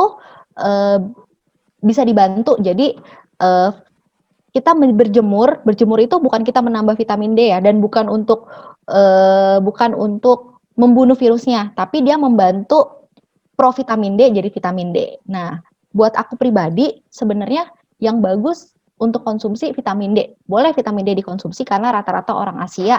bisa dibantu. Jadi kita berjemur itu bukan kita menambah vitamin D ya, dan bukan untuk membunuh virusnya, tapi dia membantu provitamin D jadi vitamin D. Nah, buat aku pribadi sebenarnya yang bagus untuk konsumsi vitamin D. Boleh vitamin D dikonsumsi karena rata-rata orang Asia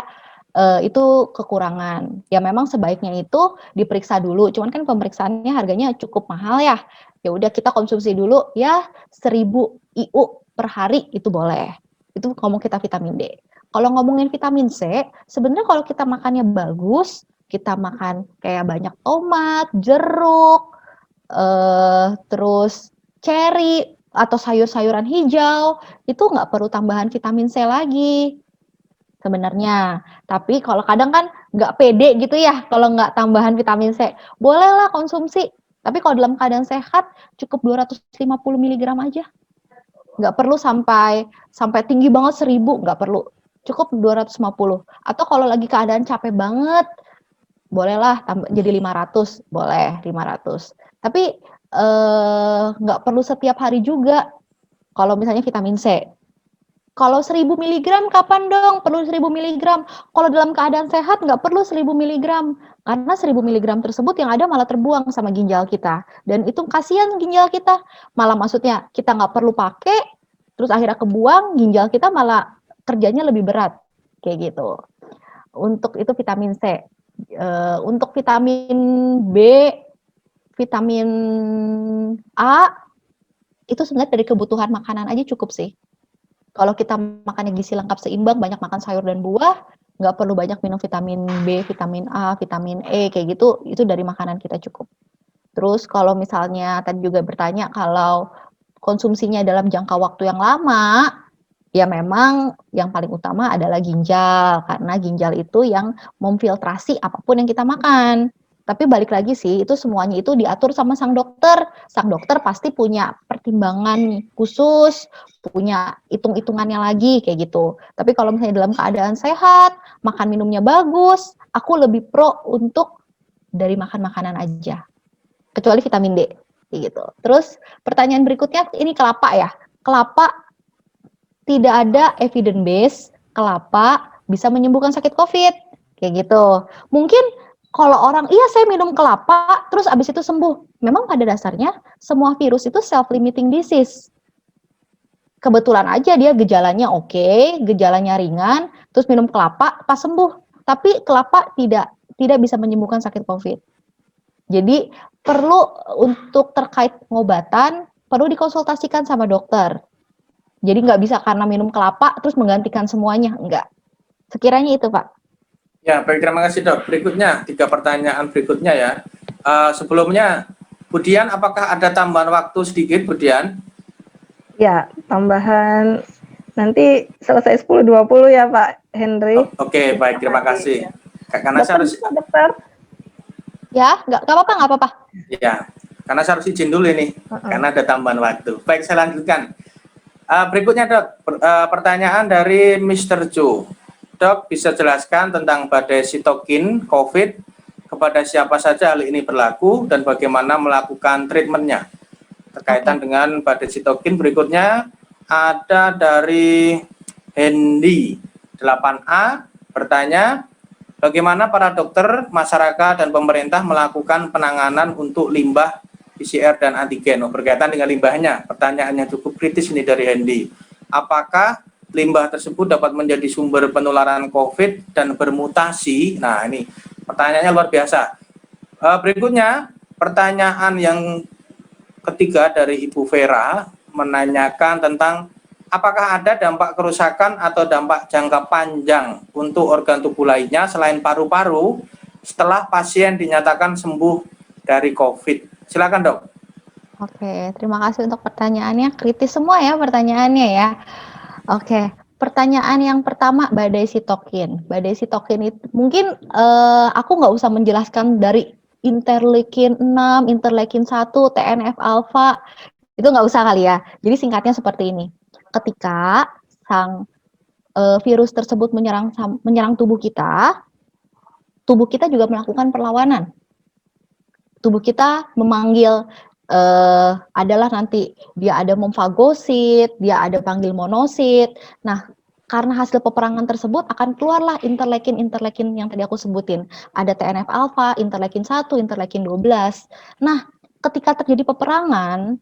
itu kekurangan. Ya memang sebaiknya itu diperiksa dulu. Cuman kan pemeriksaannya harganya cukup mahal ya. Ya udah kita konsumsi dulu ya 1000 IU per hari itu boleh. Itu ngomong kita vitamin D. Kalau ngomongin vitamin C, sebenarnya kalau kita makannya bagus, kita makan kayak banyak tomat, jeruk, terus cherry atau sayur-sayuran hijau, itu nggak perlu tambahan vitamin C lagi sebenarnya. Tapi kalau kadang kan nggak pede gitu ya kalau nggak tambahan vitamin C. Bolehlah konsumsi, tapi kalau dalam keadaan sehat cukup 250 mg aja. Nggak perlu sampai tinggi banget 1000, nggak perlu. Cukup 250. Atau kalau lagi keadaan capek banget, bolehlah tambah jadi 500, boleh 500. Tapi nggak perlu setiap hari juga. Kalau misalnya vitamin C. Kalau 1000 mg kapan dong perlu 1000 mg? Kalau dalam keadaan sehat nggak perlu 1000 mg. Karena 1000 mg tersebut yang ada malah terbuang sama ginjal kita. Dan itu kasihan ginjal kita. Malah maksudnya kita nggak perlu pakai, terus akhirnya kebuang, ginjal kita malah kerjanya lebih berat. Kayak gitu. Untuk itu vitamin C. Untuk vitamin B, vitamin A, itu sebenarnya dari kebutuhan makanan aja cukup sih. Kalau kita makannya gizi lengkap seimbang, banyak makan sayur dan buah, nggak perlu banyak minum vitamin B, vitamin A, vitamin E, kayak gitu, itu dari makanan kita cukup. Terus kalau misalnya tadi juga bertanya kalau konsumsinya dalam jangka waktu yang lama, ya memang yang paling utama adalah ginjal, karena ginjal itu yang memfiltrasi apapun yang kita makan. Tapi balik lagi sih, itu semuanya itu diatur sama sang dokter. Sang dokter pasti punya pertimbangan khusus, punya hitung-hitungannya lagi kayak gitu. Tapi kalau misalnya dalam keadaan sehat, makan minumnya bagus, aku lebih pro untuk dari makan makanan aja. Kecuali vitamin D kayak gitu. Terus pertanyaan berikutnya ini kelapa ya. Kelapa tidak ada evidence base kelapa bisa menyembuhkan sakit COVID kayak gitu. Mungkin kalau orang, iya saya minum kelapa, terus abis itu sembuh. Memang pada dasarnya semua virus itu self-limiting disease. Kebetulan aja dia gejalanya oke, gejalanya ringan, terus minum kelapa pas sembuh. Tapi kelapa tidak bisa menyembuhkan sakit COVID. Jadi perlu untuk terkait pengobatan, perlu dikonsultasikan sama dokter. Jadi nggak bisa karena minum kelapa terus menggantikan semuanya, enggak. Sekiranya itu Pak. Ya, baik, terima kasih Dok. Berikutnya, 3 pertanyaan berikutnya ya. Sebelumnya, Bu Dian, apakah ada tambahan waktu sedikit, Bu Dian? Ya, tambahan nanti selesai 10.20 ya Pak Henry. Oke, baik, terima kasih. Karena saya harus... Dokter. Ya, nggak apa-apa. Ya, karena saya harus izin dulu ini, karena ada tambahan waktu. Baik, saya lanjutkan. Berikutnya Dok, pertanyaan dari Mr. Joe. Dok, bisa jelaskan tentang badai sitokin COVID, kepada siapa saja hal ini berlaku, dan bagaimana melakukan treatmentnya? Berkaitan dengan badai sitokin, berikutnya ada dari Hendy 8A, bertanya, bagaimana para dokter, masyarakat, dan pemerintah melakukan penanganan untuk limbah PCR dan antigen? Berkaitan dengan limbahnya, pertanyaannya cukup kritis ini dari Hendy. Apakah limbah tersebut dapat menjadi sumber penularan COVID dan bermutasi? Nah, ini pertanyaannya luar biasa. Berikutnya, pertanyaan yang ketiga dari Ibu Vera menanyakan tentang apakah ada dampak kerusakan atau dampak jangka panjang untuk organ tubuh lainnya selain paru-paru setelah pasien dinyatakan sembuh dari COVID. Silakan Dok. Oke, terima kasih untuk pertanyaannya. Kritis semua ya pertanyaannya ya. Oke, pertanyaan yang pertama badai sitokin. Badai sitokin itu mungkin aku nggak usah menjelaskan dari interleukin 6, interleukin 1, TNF alpha, itu nggak usah kali ya. Jadi singkatnya seperti ini. ketika sang virus tersebut menyerang tubuh kita juga melakukan perlawanan. Tubuh kita memanggil adalah nanti dia ada memfagosit, dia ada panggil monosit. Nah, karena hasil peperangan tersebut akan keluarlah interleukin yang tadi aku sebutin. Ada TNF alfa, interleukin 1, interleukin 12. Nah, ketika terjadi peperangan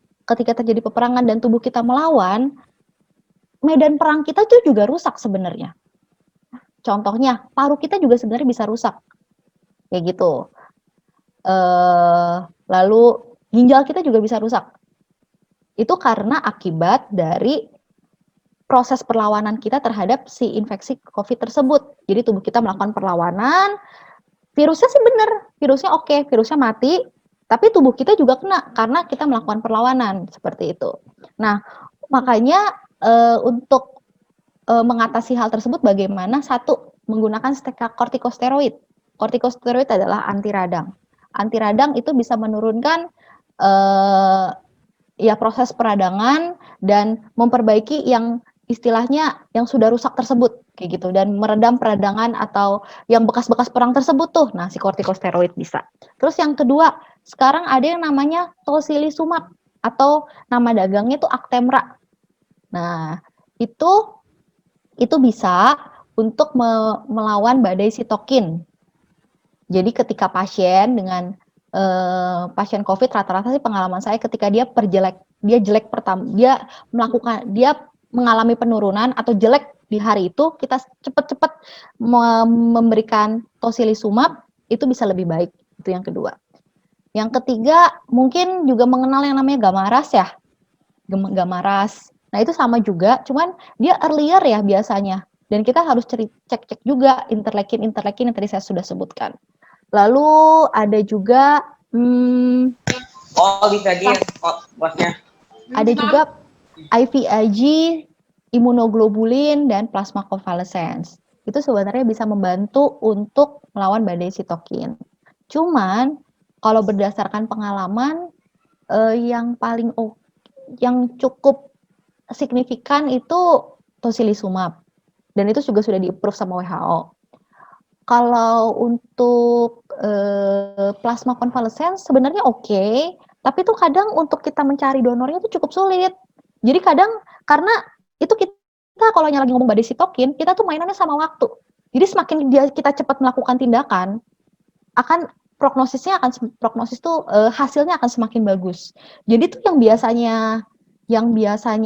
dan tubuh kita melawan, medan perang kita itu juga rusak sebenarnya. Contohnya, paru kita juga sebenarnya bisa rusak. Kayak gitu. Lalu ginjal kita juga bisa rusak. Itu karena akibat dari proses perlawanan kita terhadap si infeksi COVID tersebut. Jadi tubuh kita melakukan perlawanan, virusnya sih bener, virusnya oke, virusnya mati, tapi tubuh kita juga kena karena kita melakukan perlawanan, seperti itu. Nah, makanya untuk mengatasi hal tersebut bagaimana? Satu, menggunakan kortikosteroid. Kortikosteroid adalah anti radang. Anti radang itu bisa menurunkan ya proses peradangan dan memperbaiki yang istilahnya yang sudah rusak tersebut kayak gitu dan meredam peradangan atau yang bekas-bekas perang tersebut tuh. Nah, si kortikosteroid bisa. Terus yang kedua, sekarang ada yang namanya tocilizumab atau nama dagangnya itu Actemra. Nah, itu bisa untuk melawan badai sitokin. Jadi ketika pasien dengan pasien COVID rata-rata sih pengalaman saya ketika dia jelek pertama, dia mengalami penurunan atau jelek di hari itu, kita cepat-cepat memberikan tocilizumab itu bisa lebih baik. Itu yang kedua. Yang ketiga mungkin juga mengenal yang namanya Gamaras ya. Gamaras. Nah, itu sama juga, cuman dia earlier ya biasanya. Dan kita harus cek juga interleukin yang tadi saya sudah sebutkan. Lalu ada juga bosnya. Ada juga IVIG, imunoglobulin, dan plasma convalescence. Itu sebenarnya bisa membantu untuk melawan badai sitokin. Cuman kalau berdasarkan pengalaman yang cukup signifikan itu tocilizumab. Dan itu juga sudah di-approve sama WHO. Kalau untuk plasma convalescence sebenarnya oke, tapi itu kadang untuk kita mencari donornya itu cukup sulit. Jadi kadang karena itu kita kalau lagi ngomong badai sitokin, kita tuh mainannya sama waktu. Jadi semakin kita cepat melakukan tindakan, prognosis tuh hasilnya akan semakin bagus. Jadi tuh yang biasanya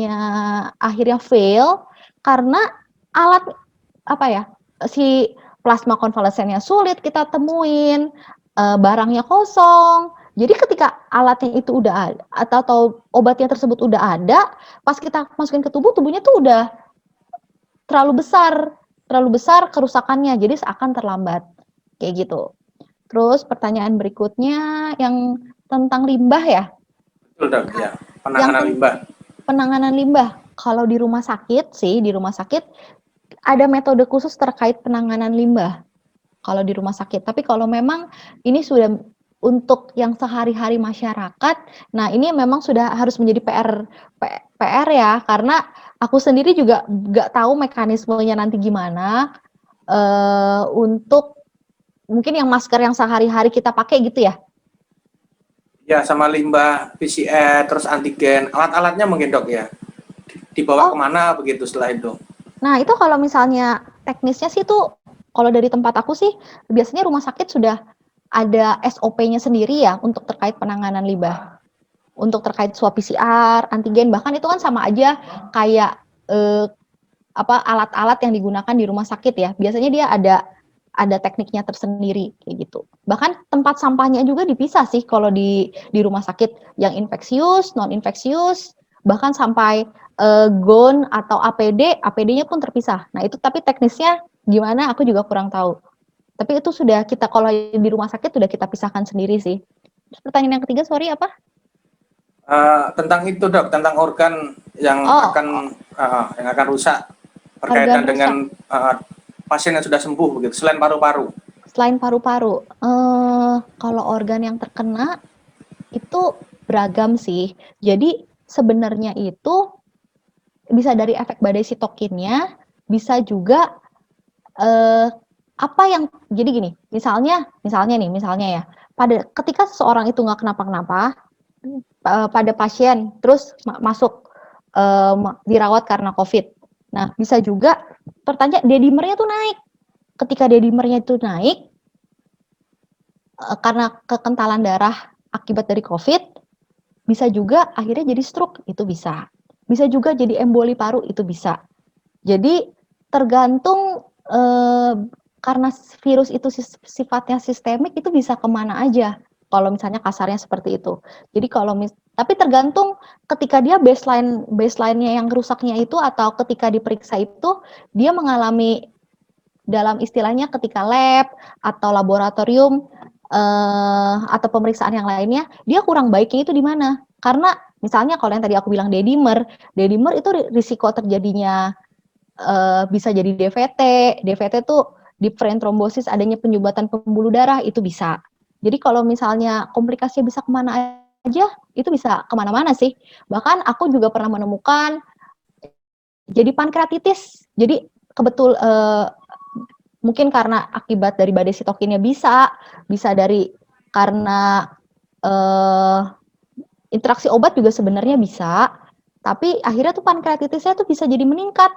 akhirnya fail karena alat si plasma konvalesennya sulit kita temuin, barangnya kosong. Jadi ketika alatnya itu udah ada atau obatnya tersebut udah ada, pas kita masukin ke tubuhnya tuh udah terlalu besar kerusakannya, jadi seakan terlambat kayak gitu. Terus pertanyaan berikutnya yang tentang limbah ya. Betul, Dok, ya. Penanganan limbah. Kalau di rumah sakit ada metode khusus terkait penanganan limbah. Kalau di rumah sakit. Tapi kalau memang ini sudah untuk yang sehari-hari masyarakat, nah ini memang sudah harus menjadi PR ya, karena aku sendiri juga nggak tahu mekanismenya nanti gimana untuk mungkin yang masker yang sehari-hari kita pakai gitu ya. Ya, sama limbah, PCR, terus antigen, alat-alatnya mungkin Dok ya, dibawa kemana begitu setelah itu? Nah itu kalau misalnya teknisnya sih tuh, kalau dari tempat aku sih, biasanya rumah sakit sudah ada SOP-nya sendiri ya untuk terkait penanganan limbah. Untuk terkait swab PCR, antigen, bahkan itu kan sama aja kayak alat-alat yang digunakan di rumah sakit ya. Biasanya dia ada tekniknya tersendiri kayak gitu. Bahkan tempat sampahnya juga dipisah sih kalau di rumah sakit, yang infeksius, non infeksius, bahkan sampai gown atau APD-nya pun terpisah. Nah, itu tapi teknisnya gimana aku juga kurang tahu. Tapi itu sudah kita kalau di rumah sakit sudah kita pisahkan sendiri sih. Terus pertanyaan yang ketiga, sorry apa? Tentang itu Dok, tentang organ yang akan rusak berkaitan dengan pasien yang sudah sembuh begitu, selain paru-paru. Selain paru-paru, kalau organ yang terkena itu beragam sih. Jadi sebenarnya itu bisa dari efek badai sitokinnya, bisa juga apa yang jadi gini, misalnya ya, ketika seseorang itu nggak kenapa-kenapa, pada pasien terus masuk dirawat karena COVID. Nah, bisa juga pertanyaan D-dimernya tuh naik. Ketika D-dimernya itu naik karena kekentalan darah akibat dari COVID, bisa juga akhirnya jadi stroke, itu bisa. Bisa juga jadi emboli paru, itu bisa. Jadi tergantung karena virus itu sifatnya sistemik, itu bisa kemana aja. Kalau misalnya kasarnya seperti itu. Jadi tapi tergantung ketika dia baseline-nya yang rusaknya itu, atau ketika diperiksa itu dia mengalami, dalam istilahnya ketika lab atau laboratorium atau pemeriksaan yang lainnya, dia kurang baiknya itu di mana? Karena misalnya kalau yang tadi aku bilang D-dimer itu risiko terjadinya bisa jadi DVT. DVT itu deep vein thrombosis, adanya penyumbatan pembuluh darah, itu bisa. Jadi kalau misalnya komplikasinya bisa kemana aja, itu bisa kemana-mana sih. Bahkan aku juga pernah menemukan jadi pankreatitis. Jadi mungkin karena akibat dari badai sitokinnya, bisa dari karena interaksi obat juga sebenarnya bisa, tapi akhirnya tuh pankreatitisnya tuh bisa jadi meningkat.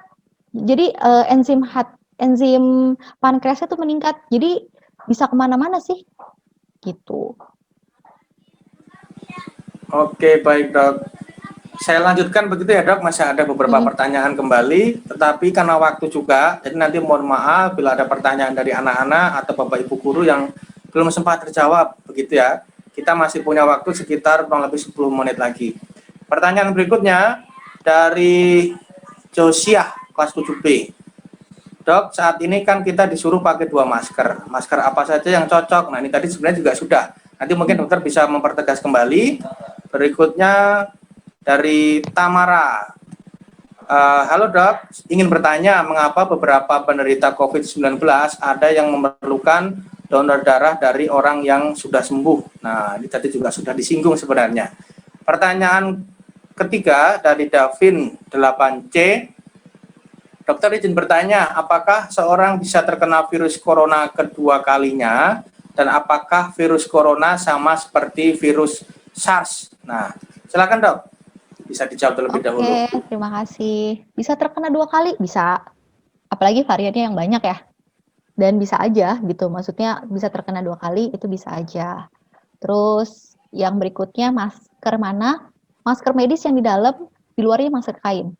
Jadi enzim pankreasnya tuh meningkat. Jadi bisa kemana-mana sih, gitu. Oke, baik dok. Saya lanjutkan begitu ya dok, masih ada beberapa pertanyaan kembali, tetapi karena waktu juga, jadi nanti mohon maaf bila ada pertanyaan dari anak-anak atau bapak ibu guru yang belum sempat terjawab, begitu ya. Kita masih punya waktu sekitar kurang lebih 10 menit lagi. Pertanyaan berikutnya dari Josiah, kelas 7B. Dok, saat ini kan kita disuruh pakai 2 masker. Masker apa saja yang cocok? Nah, ini tadi sebenarnya juga sudah. Nanti mungkin dokter bisa mempertegas kembali. Berikutnya dari Tamara. Halo dok, ingin bertanya mengapa beberapa penderita COVID-19 ada yang memerlukan donor darah dari orang yang sudah sembuh. Nah, ini tadi juga sudah disinggung sebenarnya. Pertanyaan ketiga dari Davin 8C. Dokter izin bertanya, apakah seorang bisa terkena virus corona kedua kalinya, dan apakah virus corona sama seperti virus SARS? Nah, silakan dok, bisa dijawab terlebih dahulu. Oke, terima kasih. Bisa terkena 2 kali? Bisa. Apalagi variannya yang banyak ya. Dan bisa aja gitu, maksudnya bisa terkena 2 kali, itu bisa aja. Terus yang berikutnya, masker mana? Masker medis yang di dalam, di luarnya masker kain.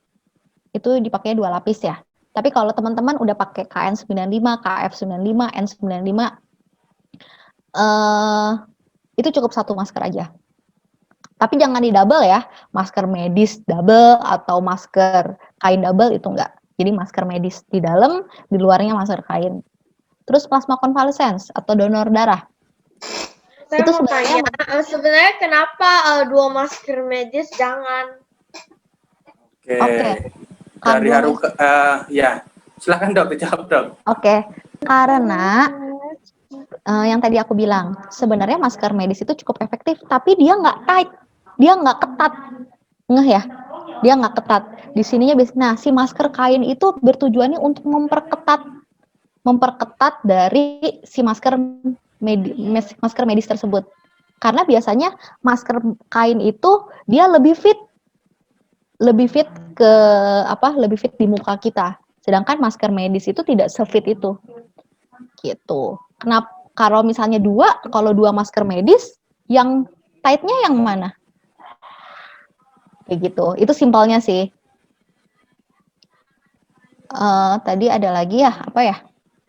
Itu dipakai 2 lapis ya. Tapi kalau teman-teman udah pakai KN95, KF95, N95, itu cukup 1 masker aja. Tapi jangan di double ya, masker medis double atau masker kain double, itu enggak. Jadi masker medis di dalam, di luarnya masker kain. Terus plasma konvalesens atau donor darah. Saya Itu mau tanya, sebenarnya kenapa 2 masker medis jangan? Oke. Dari Haruka, ya, silakan dok, dijawab dok. Oke, karena yang tadi aku bilang, sebenarnya masker medis itu cukup efektif, tapi dia nggak tight, dia nggak ketat, ngeh ya, dia nggak ketat. Di sininya nah, si masker kain itu bertujuannya untuk memperketat dari si masker medis tersebut. Karena biasanya masker kain itu dia lebih fit di muka kita. Sedangkan masker medis itu tidak sefit itu. Gitu. Kenapa? Kalau misalnya kalau 2 masker medis, yang tightnya yang mana? Kayak gitu. Itu simpelnya sih. Tadi ada lagi ya, apa ya?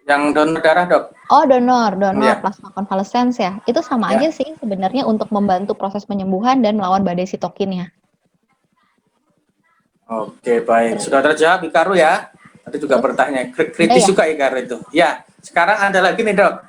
Yang donor darah dok. Oh, donor Ya. plasma konvalesens ya. Itu sama aja sih sebenarnya, untuk membantu proses penyembuhan dan melawan badai sitokinnya. Oke, baik. Sudah terjawab Ikaru ya. Tadi juga bertanya, kritis juga Ikaru itu. Ya, sekarang ada lagi nih dok.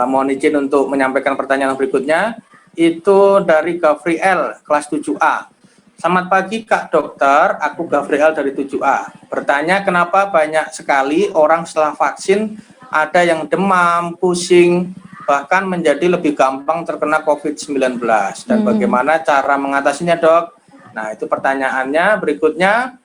Mohon izin untuk menyampaikan pertanyaan berikutnya. Itu dari Gabriel, kelas 7A. Selamat pagi Kak Dokter, aku Gabriel dari 7A. Bertanya kenapa banyak sekali orang setelah vaksin ada yang demam, pusing, bahkan menjadi lebih gampang terkena COVID-19. Dan bagaimana cara mengatasinya dok? Nah, itu pertanyaannya. Berikutnya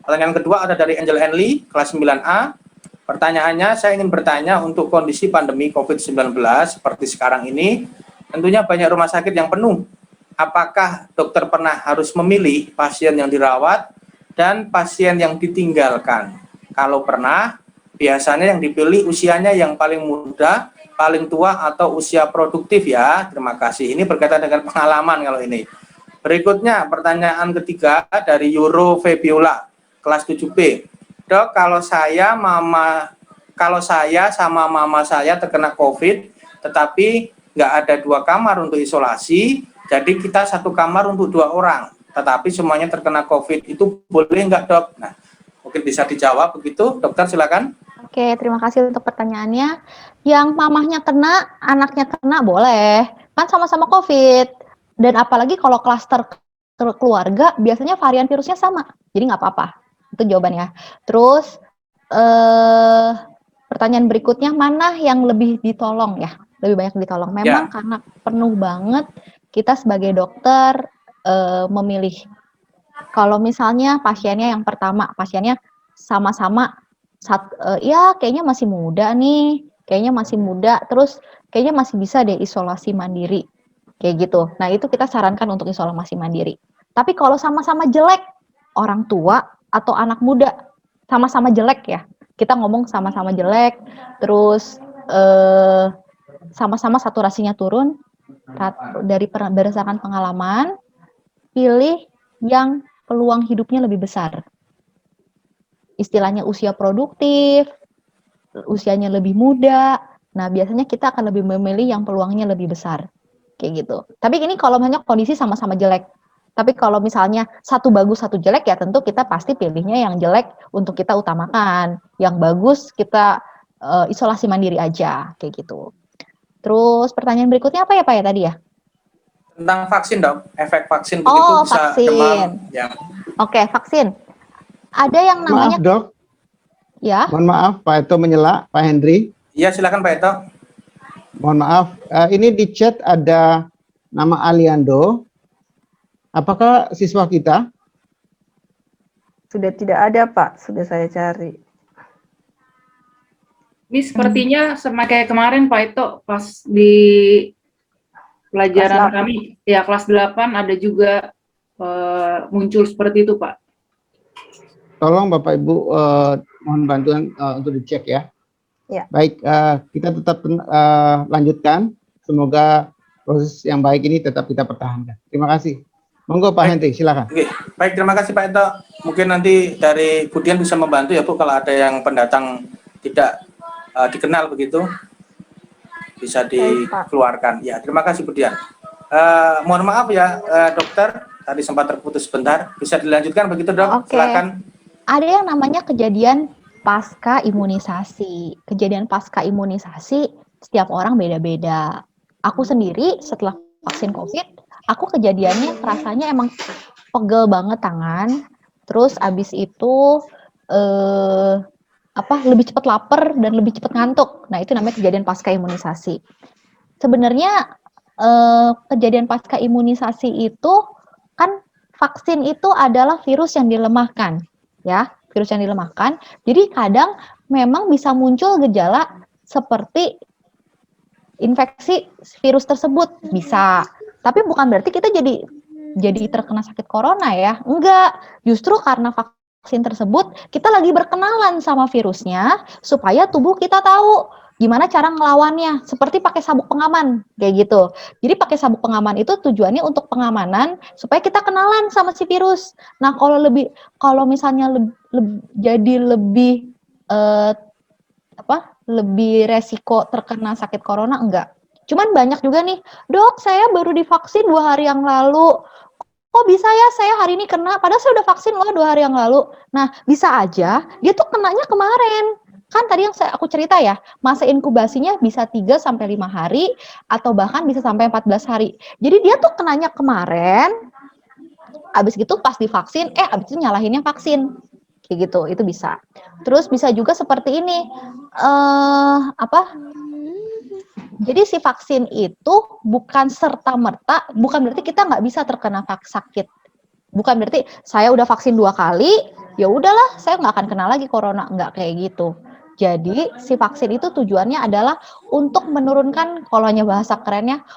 Pertanyaan kedua ada dari Angel Henley, kelas 9A. Pertanyaannya, saya ingin bertanya untuk kondisi pandemi COVID-19 seperti sekarang ini, tentunya banyak rumah sakit yang penuh. Apakah dokter pernah harus memilih pasien yang dirawat dan pasien yang ditinggalkan? Kalau pernah, biasanya yang dipilih usianya yang paling muda, paling tua, atau usia produktif ya. Terima kasih. Ini berkaitan dengan pengalaman kalau ini. Berikutnya, pertanyaan ketiga dari Euro Febiola, kelas 7B. Dok, kalau saya sama mama saya terkena COVID, tetapi nggak ada 2 kamar untuk isolasi, jadi kita 1 kamar untuk 2 orang, tetapi semuanya terkena COVID, itu boleh nggak dok? Nah, mungkin bisa dijawab begitu, dokter silakan. Oke, terima kasih untuk pertanyaannya. Yang mamahnya kena, anaknya kena, boleh. Kan sama-sama COVID. Dan apalagi kalau klaster keluarga, biasanya varian virusnya sama. Jadi nggak apa-apa. Itu jawabannya. Terus, pertanyaan berikutnya, mana yang lebih ditolong ya? Lebih banyak ditolong. Memang karena penuh banget, kita sebagai dokter memilih. Kalau misalnya pasiennya yang pertama, pasiennya sama-sama, ya kayaknya masih muda nih, terus kayaknya masih bisa deh isolasi mandiri, kayak gitu. Nah itu kita sarankan untuk isolasi mandiri. Tapi kalau sama-sama jelek, orang tua atau anak muda, sama-sama jelek ya, kita ngomong sama-sama jelek, terus sama-sama saturasinya turun, berdasarkan pengalaman, pilih yang peluang hidupnya lebih besar. Istilahnya usia produktif, usianya lebih muda. Nah, biasanya kita akan lebih memilih yang peluangnya lebih besar. Kayak gitu. Tapi ini kalau misalnya kondisi sama-sama jelek. Tapi kalau misalnya satu bagus, satu jelek, ya tentu kita pasti pilihnya yang jelek untuk kita utamakan. Yang bagus kita isolasi mandiri aja. Kayak gitu. Terus pertanyaan berikutnya apa ya Pak ya tadi ya? Tentang vaksin dok, efek vaksin begitu bisa vaksin. demam. Ya. Oke, vaksin. Ada yang namanya... Maaf dok. Ya. Mohon maaf Pak Eto menyela, Pak Hendri. Iya silakan Pak Eto. Mohon maaf, ini di chat ada nama Aliando. Apakah siswa kita? Sudah tidak ada Pak, sudah saya cari. Ini sepertinya sama kayak kemarin Pak Eto, pas di pelajaran kami, ya kelas 8 ada juga muncul seperti itu Pak. Tolong Bapak Ibu mohon bantuan untuk dicek ya. Ya. Baik, kita tetap lanjutkan. Semoga proses yang baik ini tetap kita pertahankan. Terima kasih. Monggo Pak Hendri, silakan. Oke, baik terima kasih Pak Eto. Mungkin nanti dari Budian bisa membantu ya Bu kalau ada yang pendatang tidak dikenal begitu, bisa dikeluarkan. Ya, terima kasih Budian. Mohon maaf ya dokter, tadi sempat terputus sebentar. Bisa dilanjutkan begitu dok? Oke. Silakan. Ada yang namanya kejadian pasca imunisasi. Kejadian pasca imunisasi setiap orang beda-beda. Aku sendiri setelah vaksin COVID, aku kejadiannya rasanya emang pegel banget tangan. Terus abis itu lebih cepat lapar dan lebih cepat ngantuk. Nah itu namanya kejadian pasca imunisasi. Sebenarnya kejadian pasca imunisasi itu kan vaksin itu adalah virus yang dilemahkan. Ya, virus yang dilemahkan. Jadi kadang memang bisa muncul gejala seperti infeksi virus tersebut bisa. Tapi bukan berarti kita jadi terkena sakit corona ya. Enggak. Justru karena vaksin tersebut kita lagi berkenalan sama virusnya supaya tubuh kita tahu gimana cara ngelawannya, seperti pakai sabuk pengaman kayak gitu. Jadi pakai sabuk pengaman itu tujuannya untuk pengamanan supaya kita kenalan sama si virus. Nah, kalau misalnya jadi lebih lebih resiko terkena sakit corona enggak. Cuman banyak juga nih, "Dok, saya baru divaksin 2 hari yang lalu. Kok bisa ya saya hari ini kena padahal saya udah vaksin loh 2 hari yang lalu." Nah, bisa aja dia tuh kenanya kemarin. Kan tadi yang aku cerita ya, masa inkubasinya bisa 3 sampai 5 hari atau bahkan bisa sampai 14 hari. Jadi dia tuh kenanya kemarin, habis gitu pas divaksin, habis itu nyalahinnya vaksin. Kayak gitu, itu bisa. Terus bisa juga seperti ini, jadi si vaksin itu bukan serta-merta, bukan berarti kita nggak bisa terkena sakit. Bukan berarti saya udah vaksin 2 kali, ya udahlah saya nggak akan kena lagi corona, nggak kayak gitu. Jadi si vaksin itu tujuannya adalah untuk menurunkan, kalau hanya bahasa kerennya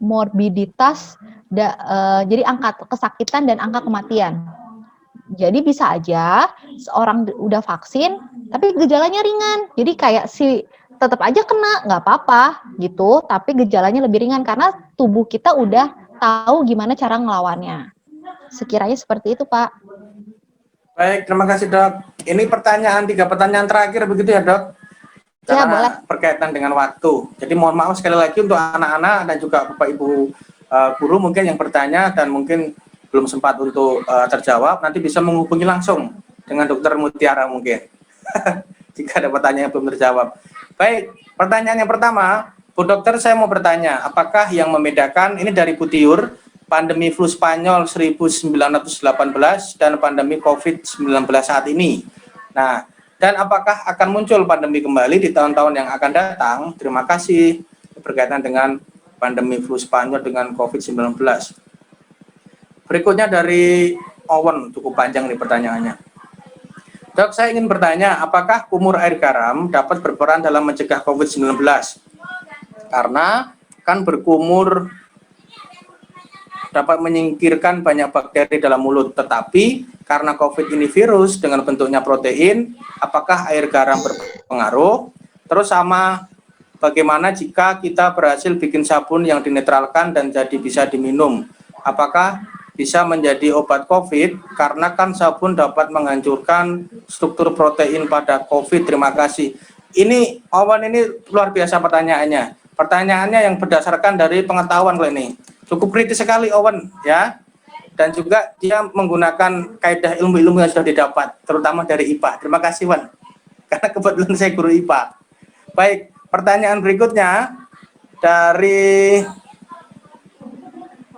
morbiditas, jadi angka kesakitan dan angka kematian. Jadi bisa aja seorang udah vaksin tapi gejalanya ringan, jadi kayak tetap aja kena, nggak apa-apa gitu, tapi gejalanya lebih ringan karena tubuh kita udah tahu gimana cara ngelawannya. Sekiranya seperti itu, Pak. Baik, terima kasih Dok. Ini 3 pertanyaan terakhir begitu ya Dok? Ya, Karena boleh. berkaitan dengan waktu. Jadi mohon maaf sekali lagi untuk anak-anak dan juga Bapak Ibu guru mungkin yang bertanya dan mungkin belum sempat untuk terjawab, nanti bisa menghubungi langsung dengan Dokter Mutiara mungkin. Jika ada pertanyaan yang belum terjawab. Baik, pertanyaan yang pertama, Bu Dokter saya mau bertanya, apakah yang membedakan, ini dari Bu Tiur, pandemi flu Spanyol 1918 dan pandemi COVID-19 saat ini. Nah, dan apakah akan muncul pandemi kembali di tahun-tahun yang akan datang? Terima kasih. Berkaitan dengan pandemi flu Spanyol dengan COVID-19. Berikutnya dari Owen, cukup panjang nih pertanyaannya. Dok, saya ingin bertanya, apakah kumur air garam dapat berperan dalam mencegah COVID-19? Karena kan berkumur dapat menyingkirkan banyak bakteri dalam mulut, tetapi karena COVID ini virus dengan bentuknya protein, apakah air garam berpengaruh? Terus sama bagaimana jika kita berhasil bikin sabun yang dinetralkan dan jadi bisa diminum? Apakah bisa menjadi obat COVID? Karena kan sabun dapat menghancurkan struktur protein pada COVID. Terima kasih. Ini Owen, ini luar biasa pertanyaannya. Pertanyaannya yang berdasarkan dari pengetahuan kalau ini. Cukup kritis sekali Owen ya, dan juga dia menggunakan kaidah ilmu-ilmu yang sudah didapat, terutama dari IPA. Terima kasih Wan, karena kebetulan saya guru IPA. Baik, pertanyaan berikutnya dari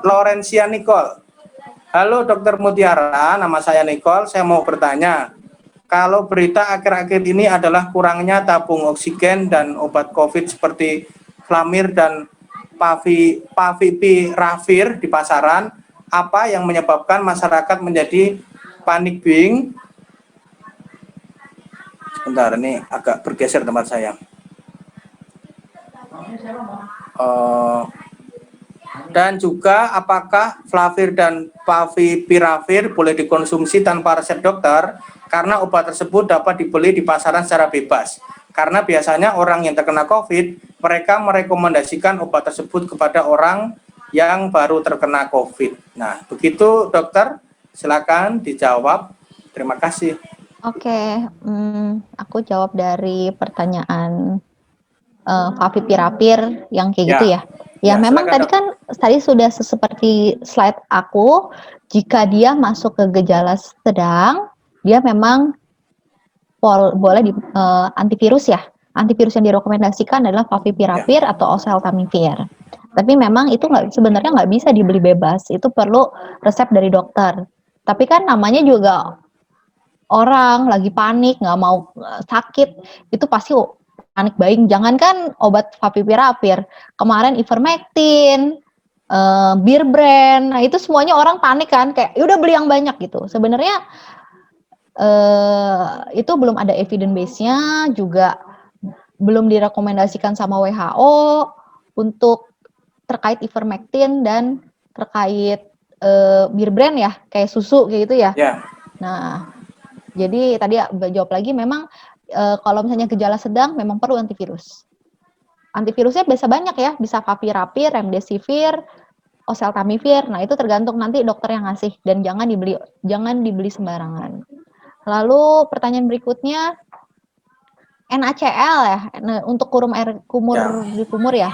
Laurencia Nicole. Halo Dokter Mutiara, nama saya Nicole. Saya mau bertanya, kalau berita akhir-akhir ini adalah kurangnya tabung oksigen dan obat COVID seperti Flamir dan Favipiravir di pasaran, apa yang menyebabkan masyarakat menjadi panik buying? Sebentar, ini agak bergeser tempat saya. Dan juga apakah Flavir dan Favipiravir boleh dikonsumsi tanpa resep dokter, karena obat tersebut dapat dibeli di pasaran secara bebas. Karena biasanya orang yang terkena COVID, mereka merekomendasikan obat tersebut kepada orang yang baru terkena COVID. Nah, begitu dokter, silakan dijawab. Terima kasih. Oke, aku jawab dari pertanyaan Favipiravir yang kayak gitu ya. Ya, memang tadi sudah seperti slide aku, jika dia masuk ke gejala sedang, dia memang boleh di antivirus ya. Antivirus yang direkomendasikan adalah Favipiravir atau Oseltamivir. Tapi memang itu sebenarnya nggak bisa dibeli bebas, itu perlu resep dari dokter. Tapi kan namanya juga orang lagi panik, nggak mau sakit, itu pasti panik buying. Jangankan obat Favipiravir, kemarin Ivermectin, Beer Brand, nah itu semuanya orang panik kan, kayak udah beli yang banyak gitu. Sebenarnya itu belum ada evidence base-nya, juga belum direkomendasikan sama WHO untuk terkait Ivermectin dan terkait Beer Brand ya, kayak susu kayak gitu ya. Nah, jadi tadi jawab lagi, memang kalau misalnya gejala sedang memang perlu antivirus. Antivirusnya bisa banyak ya, bisa Favipiravir, Remdesivir, Oseltamivir. Nah, itu tergantung nanti dokter yang ngasih, dan jangan dibeli sembarangan. Lalu pertanyaan berikutnya, NaCl ya, untuk di kumur ya.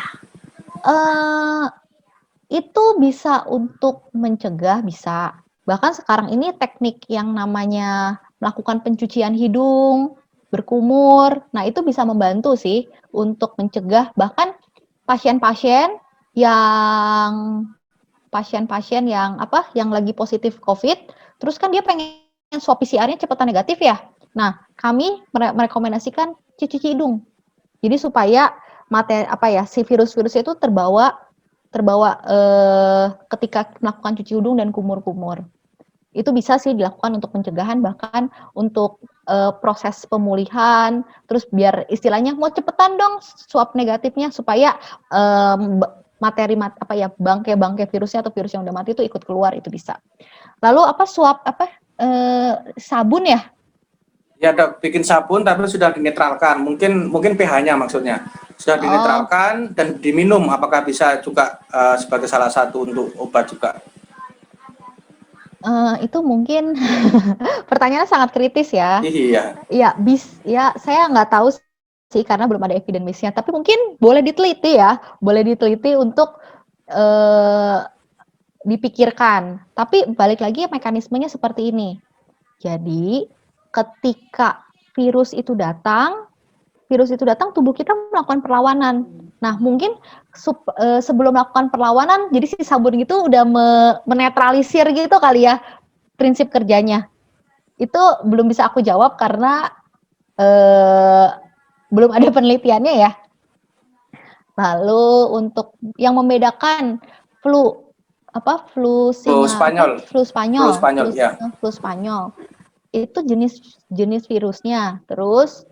Itu bisa untuk mencegah, bisa. Bahkan sekarang ini teknik yang namanya melakukan pencucian hidung, berkumur, nah itu bisa membantu sih untuk mencegah. Bahkan pasien-pasien yang lagi positif COVID, terus kan dia pengen swab PCR-nya cepetan negatif ya. Nah, kami merekomendasikan cuci hidung. Jadi supaya si virus-virus itu terbawa ketika melakukan cuci hidung dan kumur-kumur. Itu bisa sih dilakukan untuk pencegahan, bahkan untuk proses pemulihan, terus biar istilahnya mau cepetan dong swab negatifnya supaya bangkai-bangkai virusnya atau virus yang udah mati itu ikut keluar, itu bisa. Lalu swab sabun ya? Ya Dok, bikin sabun tapi sudah dinetralkan. Mungkin pH-nya maksudnya. Sudah dinetralkan dan diminum, apakah bisa juga sebagai salah satu untuk obat juga? Itu mungkin pertanyaannya sangat kritis ya. Iya. Ya, saya nggak tahu sih karena belum ada evidence-nya. Tapi mungkin boleh diteliti ya, boleh diteliti untuk dipikirkan. Tapi balik lagi mekanismenya seperti ini. Jadi ketika virus itu datang, tubuh kita melakukan perlawanan. Nah, mungkin sebelum melakukan perlawanan, jadi si sabun gitu udah menetralisir gitu kali ya prinsip kerjanya. Itu belum bisa aku jawab karena belum ada penelitiannya ya. Lalu untuk yang membedakan flu Spanyol. Flu Spanyol. Itu jenis virusnya. Terus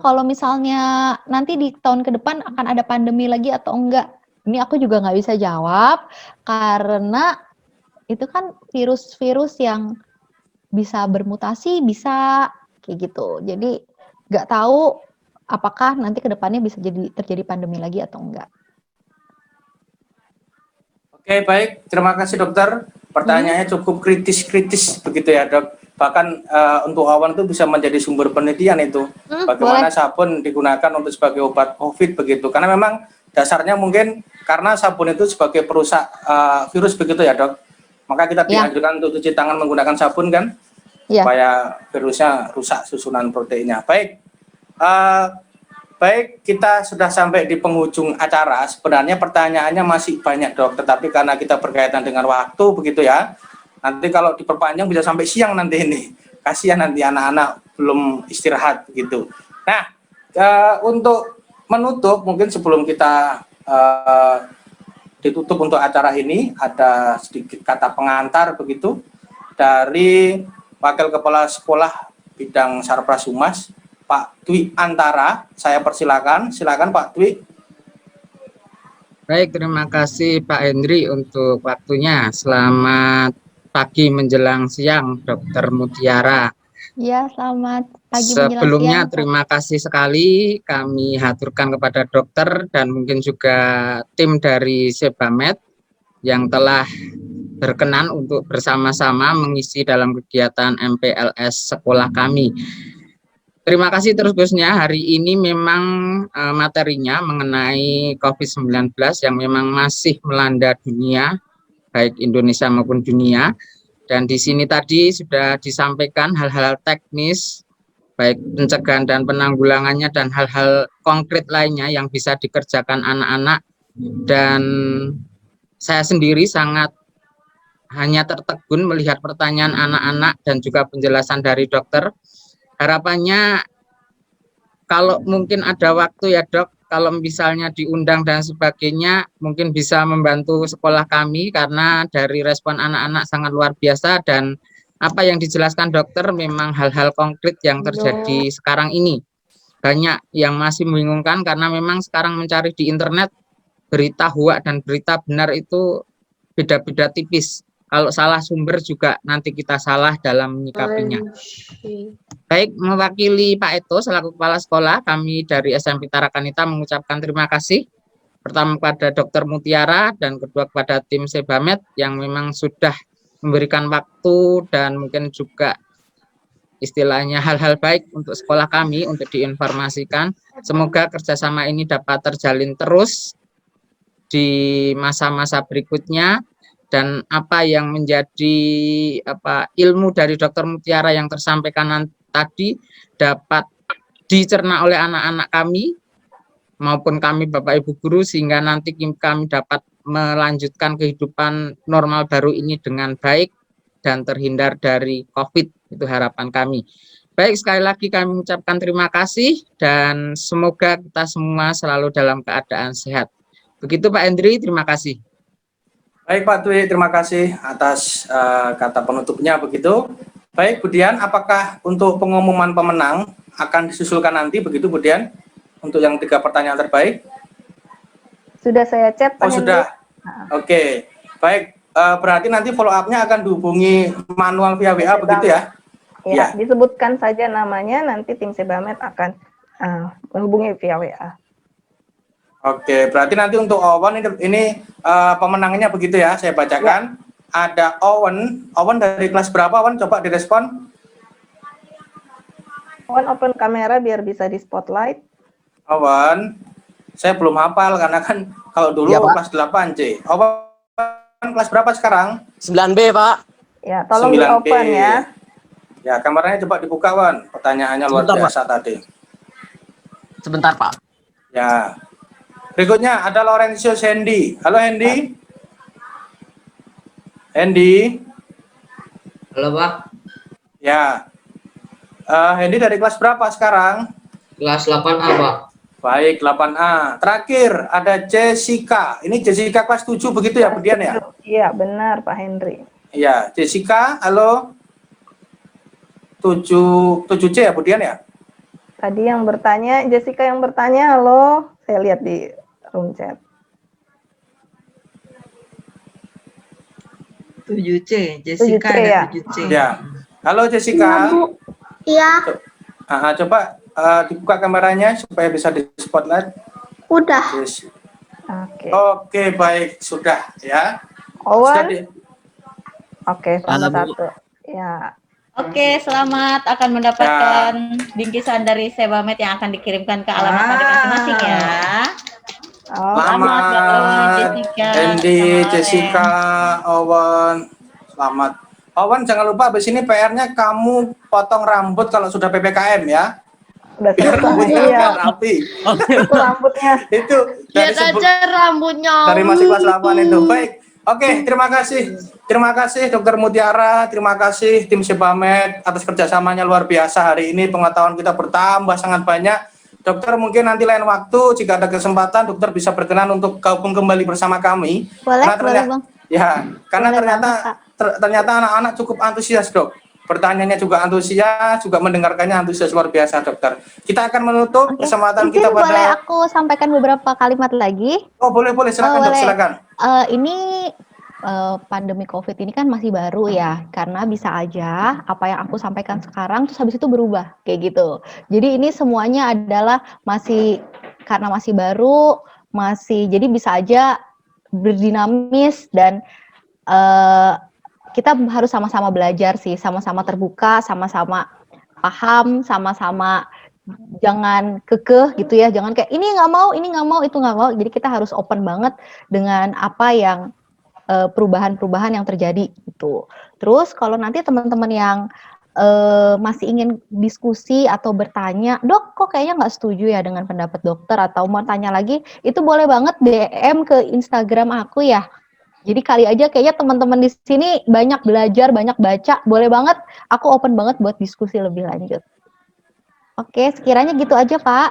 kalau misalnya nanti di tahun ke depan akan ada pandemi lagi atau enggak? Ini aku juga nggak bisa jawab karena itu kan virus-virus yang bisa bermutasi, bisa kayak gitu. Jadi nggak tahu apakah nanti ke depannya bisa terjadi pandemi lagi atau enggak. Oke, baik. Terima kasih dokter. Pertanyaannya cukup kritis begitu ya Dok. Bahkan untuk awan itu bisa menjadi sumber penelitian itu. Bagaimana sabun digunakan untuk sebagai obat COVID begitu. Karena memang dasarnya mungkin karena sabun itu sebagai perusak virus begitu ya Dok. Maka kita dianjurkan untuk cuci tangan menggunakan sabun kan. Supaya virusnya rusak susunan proteinnya. Baik. Baik, kita sudah sampai di penghujung acara. Sebenarnya pertanyaannya masih banyak Dok, tetapi karena kita berkaitan dengan waktu begitu ya. Nanti kalau diperpanjang bisa sampai siang nanti ini. Kasihan nanti anak-anak belum istirahat begitu. Nah, untuk menutup mungkin sebelum kita ditutup untuk acara ini ada sedikit kata pengantar begitu dari Wakil Kepala Sekolah Bidang Sarpras Humas Pak Dwi Antara, saya persilakan. Silakan Pak Dwi. Baik, terima kasih Pak Hendri untuk waktunya. Selamat pagi menjelang siang, Dokter Mutiara. Ya, selamat pagi menjelang siang. Sebelumnya terima kasih sekali kami haturkan kepada dokter dan mungkin juga tim dari Sebamed yang telah berkenan untuk bersama-sama mengisi dalam kegiatan MPLS sekolah kami. Terima kasih terus khususnya hari ini memang materinya mengenai COVID-19 yang memang masih melanda dunia, baik Indonesia maupun dunia. Dan di sini tadi sudah disampaikan hal-hal teknis, baik pencegahan dan penanggulangannya dan hal-hal konkret lainnya yang bisa dikerjakan anak-anak. Dan saya sendiri sangat hanya tertegun melihat pertanyaan anak-anak dan juga penjelasan dari dokter. Harapannya kalau mungkin ada waktu ya Dok, kalau misalnya diundang dan sebagainya mungkin bisa membantu sekolah kami karena dari respon anak-anak sangat luar biasa dan apa yang dijelaskan dokter memang hal-hal konkret yang terjadi sekarang ini. Banyak yang masih membingungkan karena memang sekarang mencari di internet berita hoak dan berita benar itu beda-beda tipis. Kalau salah sumber juga nanti kita salah dalam menyikapinya. Baik, mewakili Pak Eto selaku Kepala Sekolah, kami dari SMP Tarakanita mengucapkan terima kasih. Pertama kepada Dr. Mutiara dan kedua kepada tim Sebamed yang memang sudah memberikan waktu dan mungkin juga istilahnya hal-hal baik untuk sekolah kami untuk diinformasikan. Semoga kerjasama ini dapat terjalin terus di masa-masa berikutnya. Dan apa yang menjadi ilmu dari Dr. Mutiara yang tersampaikan tadi dapat dicerna oleh anak-anak kami maupun kami Bapak Ibu guru sehingga nanti kami dapat melanjutkan kehidupan normal baru ini dengan baik dan terhindar dari COVID, itu harapan kami. Baik, sekali lagi kami mengucapkan terima kasih dan semoga kita semua selalu dalam keadaan sehat. Begitu Pak Hendri, terima kasih. Baik Pak Dwi, terima kasih atas kata penutupnya begitu. Baik Bu Dian, apakah untuk pengumuman pemenang akan disusulkan nanti begitu Bu Dian? Untuk yang 3 pertanyaan terbaik? Sudah saya chat Pak Oh Henry. sudah, oke. Baik, berarti nanti follow up-nya akan dihubungi manual via WA begitu ya? Ya, disebutkan saja namanya, nanti tim Sebamed akan menghubungi via WA. Oke, berarti nanti untuk Owen ini pemenangnya begitu ya, saya bacakan. Ya. Ada Owen dari kelas berapa Owen? Coba direspon. Owen open kamera biar bisa di spotlight. Owen, saya belum hafal karena kan kalau dulu ya, kelas 8 C. Owen kelas berapa sekarang? 9B Pak. Ya, tolong di open ya. Ya, kameranya coba dibuka Owen. Pertanyaannya luar biasa tadi. Sebentar Pak. Ya. Berikutnya ada Lorenzo Hendy. Halo Hendy. Hendy. Halo Pak. Ya. Hendy dari kelas berapa sekarang? Kelas 8A Pak. Baik, 8A. Terakhir ada Jessica. Ini Jessica kelas 7 begitu ya, Bu Dian ya? Iya, benar Pak Henry. Iya, Jessica, halo. 7C ya, Bu Dian ya? Tadi yang bertanya, Jessica yang bertanya, halo. Saya lihat di room chat. 7C, Jessica 7C, ya? 7C. Ya. Halo Jessica. Iya. Coba dibuka kameranya supaya bisa di spotlight. Udah. Yes. Oke, baik, sudah ya. Owen. Oke, selamat 1. Ya. Oke, selamat akan mendapatkan bingkisan dari Sebamed yang akan dikirimkan ke alamat masing-masing ya. Selamat Jessica. Hendy, Jessica, Owen. Selamat. Owen, jangan lupa habis ini PR-nya kamu potong rambut kalau sudah PPKM ya. Udah biar rambutnya rapi. Itu rambutnya. Itu dari Lihat aja rambutnya. dari masih kelas 8 itu. Baik. Oke, terima kasih. Terima kasih Dokter Mutiara, terima kasih tim Sebamed atas kerjasamanya luar biasa hari ini. Pengetahuan kita bertambah sangat banyak. Dokter, mungkin nanti lain waktu jika ada kesempatan dokter bisa berkenan untuk gabung kembali bersama kami. Boleh, boleh Bang. Ya, karena ternyata anak-anak cukup antusias, Dok. Pertanyaannya juga antusias, juga mendengarkannya antusias luar biasa, Dokter. Kita akan menutup kesempatan kita pada. Boleh aku sampaikan beberapa kalimat lagi? Oh, boleh, silakan, Dok, silakan. Ini pandemi COVID ini kan masih baru ya, karena bisa aja apa yang aku sampaikan sekarang terus habis itu berubah kayak gitu. Jadi ini semuanya adalah karena masih baru, jadi bisa aja berdinamis dan kita harus sama-sama belajar sih, sama-sama terbuka, sama-sama paham, sama-sama jangan kekeh gitu ya, jangan kayak ini nggak mau, itu nggak mau. Jadi kita harus open banget dengan apa yang perubahan-perubahan yang terjadi gitu. Terus kalau nanti teman-teman yang masih ingin diskusi atau bertanya, Dok kok kayaknya nggak setuju ya dengan pendapat dokter atau mau tanya lagi, itu boleh banget DM ke Instagram aku ya. Jadi kali aja kayaknya teman-teman di sini banyak belajar, banyak baca, boleh banget, aku open banget buat diskusi lebih lanjut. Oke, sekiranya gitu aja Pak.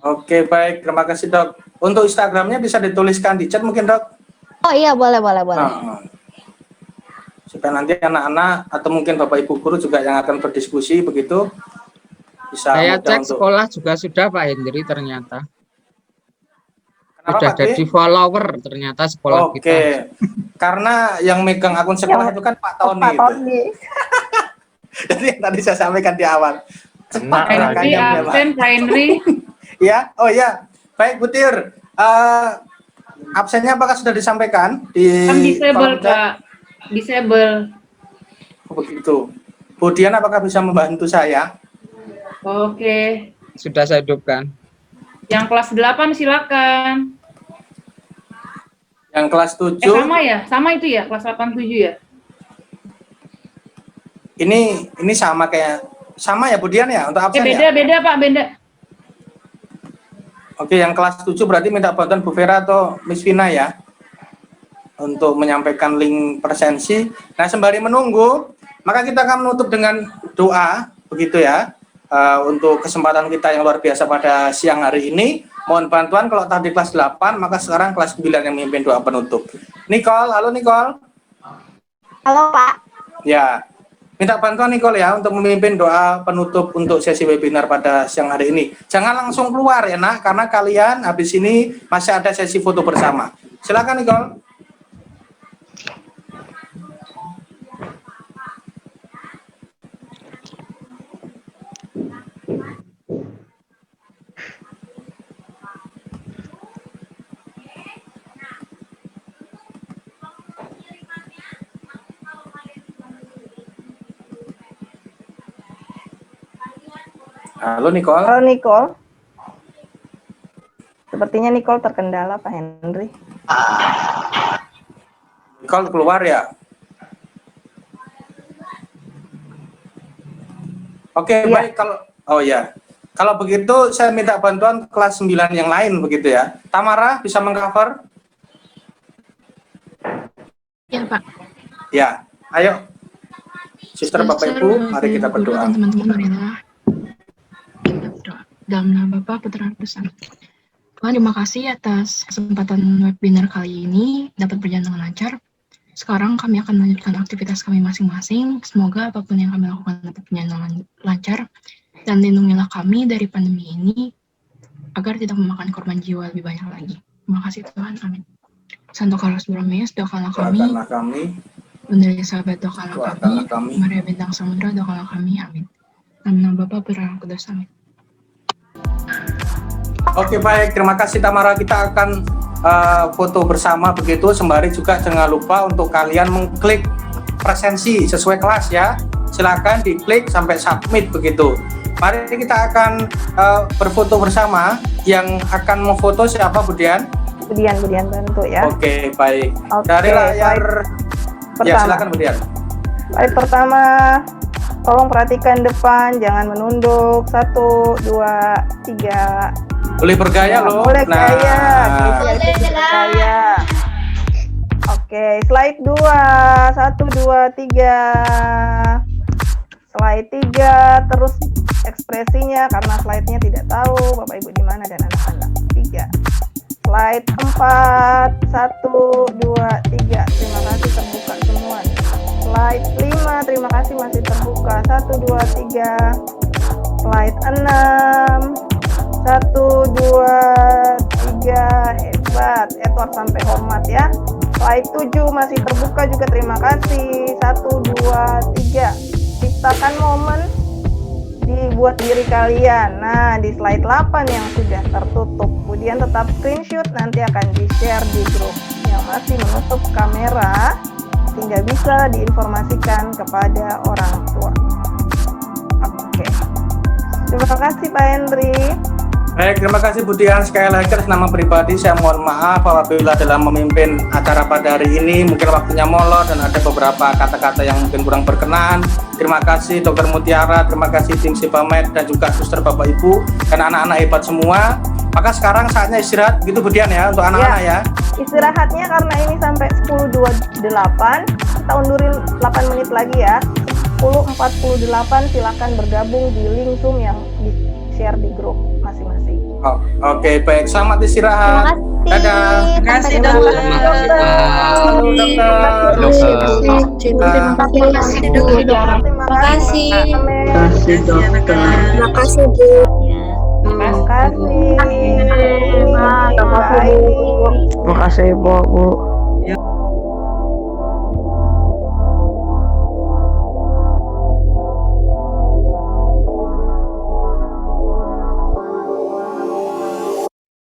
Oke, baik, terima kasih Dok. Untuk Instagramnya bisa dituliskan di chat mungkin Dok? Oh iya, boleh. Supaya nanti anak-anak atau mungkin Bapak Ibu guru juga yang akan berdiskusi begitu bisa. Saya cek sekolah juga sudah Pak Hendri ternyata. Sudah jadi follower ternyata sekolah kita. Oke, karena yang megang akun sekolah itu kan Pak Tony. Jadi yang tadi saya sampaikan di awal. Pak Henry absen, Pak Henry. Ya, oh ya. Baik, Butir. Absennya apakah sudah disampaikan? Kan disable, Pak. Disable. Oh, begitu. Bu Dian, apakah bisa membantu saya? Oke. Sudah saya hidupkan. Yang kelas 8 silakan. Yang kelas 7. Sama ya? Sama itu ya? Kelas 8 7 ya? Ini sama ya Bu Dian ya untuk absen beda, ya? Beda Pak, beda. Oke, yang kelas 7 berarti minta bantuan Bu Vera atau Miss Vina ya untuk menyampaikan link presensi. Nah, sembari menunggu, maka kita akan menutup dengan doa begitu ya. Untuk kesempatan kita yang luar biasa pada siang hari ini. Mohon bantuan kalau tadi kelas 8, maka sekarang kelas 9 yang memimpin doa penutup. Nicole, halo Nicole. Halo Pak. Ya, minta bantuan Nicole ya untuk memimpin doa penutup untuk sesi webinar pada siang hari ini. Jangan langsung keluar ya nak, karena kalian habis ini masih ada sesi foto bersama. Silakan Nicole. Halo Nicole. Halo Nicole. Sepertinya Nicole terkendala Pak Henry. Nicole keluar ya. Oke, Iya. baik kalau kalau begitu saya minta bantuan kelas 9 yang lain begitu ya. Tamara bisa mengcover? Ya Pak. Ya, ayo. Sister Bapak Ibu, mari kita berdoa. Teman-teman marilah kita berdoa. Dalam nama Bapa, Putra, dan Roh Kudus. Tuhan, terima kasih atas kesempatan webinar kali ini dapat berjalan dengan lancar. Sekarang kami akan melanjutkan aktivitas kami masing-masing. Semoga apapun yang kami lakukan dapat berjalan dengan lancar. Dan lindungilah kami dari pandemi ini, agar tidak memakan korban jiwa lebih banyak lagi. Terima kasih Tuhan, amin. Santo Carlos Borromeus, doakanlah kami. Doakanlah kami. Bunda Elizabeth, doakanlah kami. Maria Bintang Samudra, doakanlah kami, amin. Dalam nama Bapa, Putra, dan Roh Kudus, amin. Oke, baik. Terima kasih Tamara. Kita akan foto bersama begitu. Sembari juga jangan lupa untuk kalian mengklik presensi sesuai kelas ya. Silakan diklik sampai submit begitu. Mari kita akan berfoto bersama. Yang akan memfoto siapa, Budian? Budian bantu ya. Oke, baik. Oke, Dari layar ya, pertama. silakan Budian. Slide pertama, tolong perhatikan depan, jangan menunduk. 1, 2, 3. Boleh bergaya loh. Boleh gaya. Bergaya. Oke, slide 2. 1, 2, 3. Slide 3, terus ekspresinya karena slide-nya tidak tahu Bapak Ibu di mana dan anak-anak. 3. Slide 4. 1, 2, 3. Terima kasih terbuka semua. Slide 5, terima kasih masih terbuka. 1, 2, 3. Slide 6. 1, 2, 3. Hebat. Edward sampai hormat ya. Slide 7 masih terbuka juga, terima kasih. 1, 2, 3. Ciptakan momen, dibuat diri kalian. Nah, di slide 8 yang sudah tertutup, kemudian tetap screenshot, nanti akan di-share di grup yang masih menutup kamera sehingga bisa diinformasikan kepada orang tua. Oke. Terima kasih Pak Henry. Baik, terima kasih Budian. Sekali lagi atas nama pribadi saya mohon maaf apabila dalam memimpin acara pada hari ini mungkin waktunya molor dan ada beberapa kata-kata yang mungkin kurang berkenan. Terima kasih Dr. Mutiara, terima kasih tim Sebamed dan juga suster Bapak Ibu dan anak-anak hebat semua. Maka sekarang saatnya istirahat gitu Budian ya untuk anak-anak ya. Istirahatnya karena ini sampai 10.28, kita undurin 8 menit lagi ya. 10.48 silakan bergabung di link Zoom yang di-share di grup masing-masing. Oh, oke, baik. Selamat istirahat. Dadah. Terima kasih dokter. Terima kasih dokter. Terima kasih. Terima kasih Bu. Terima kasih. Terima kasih Bu. Terima kasih Bu.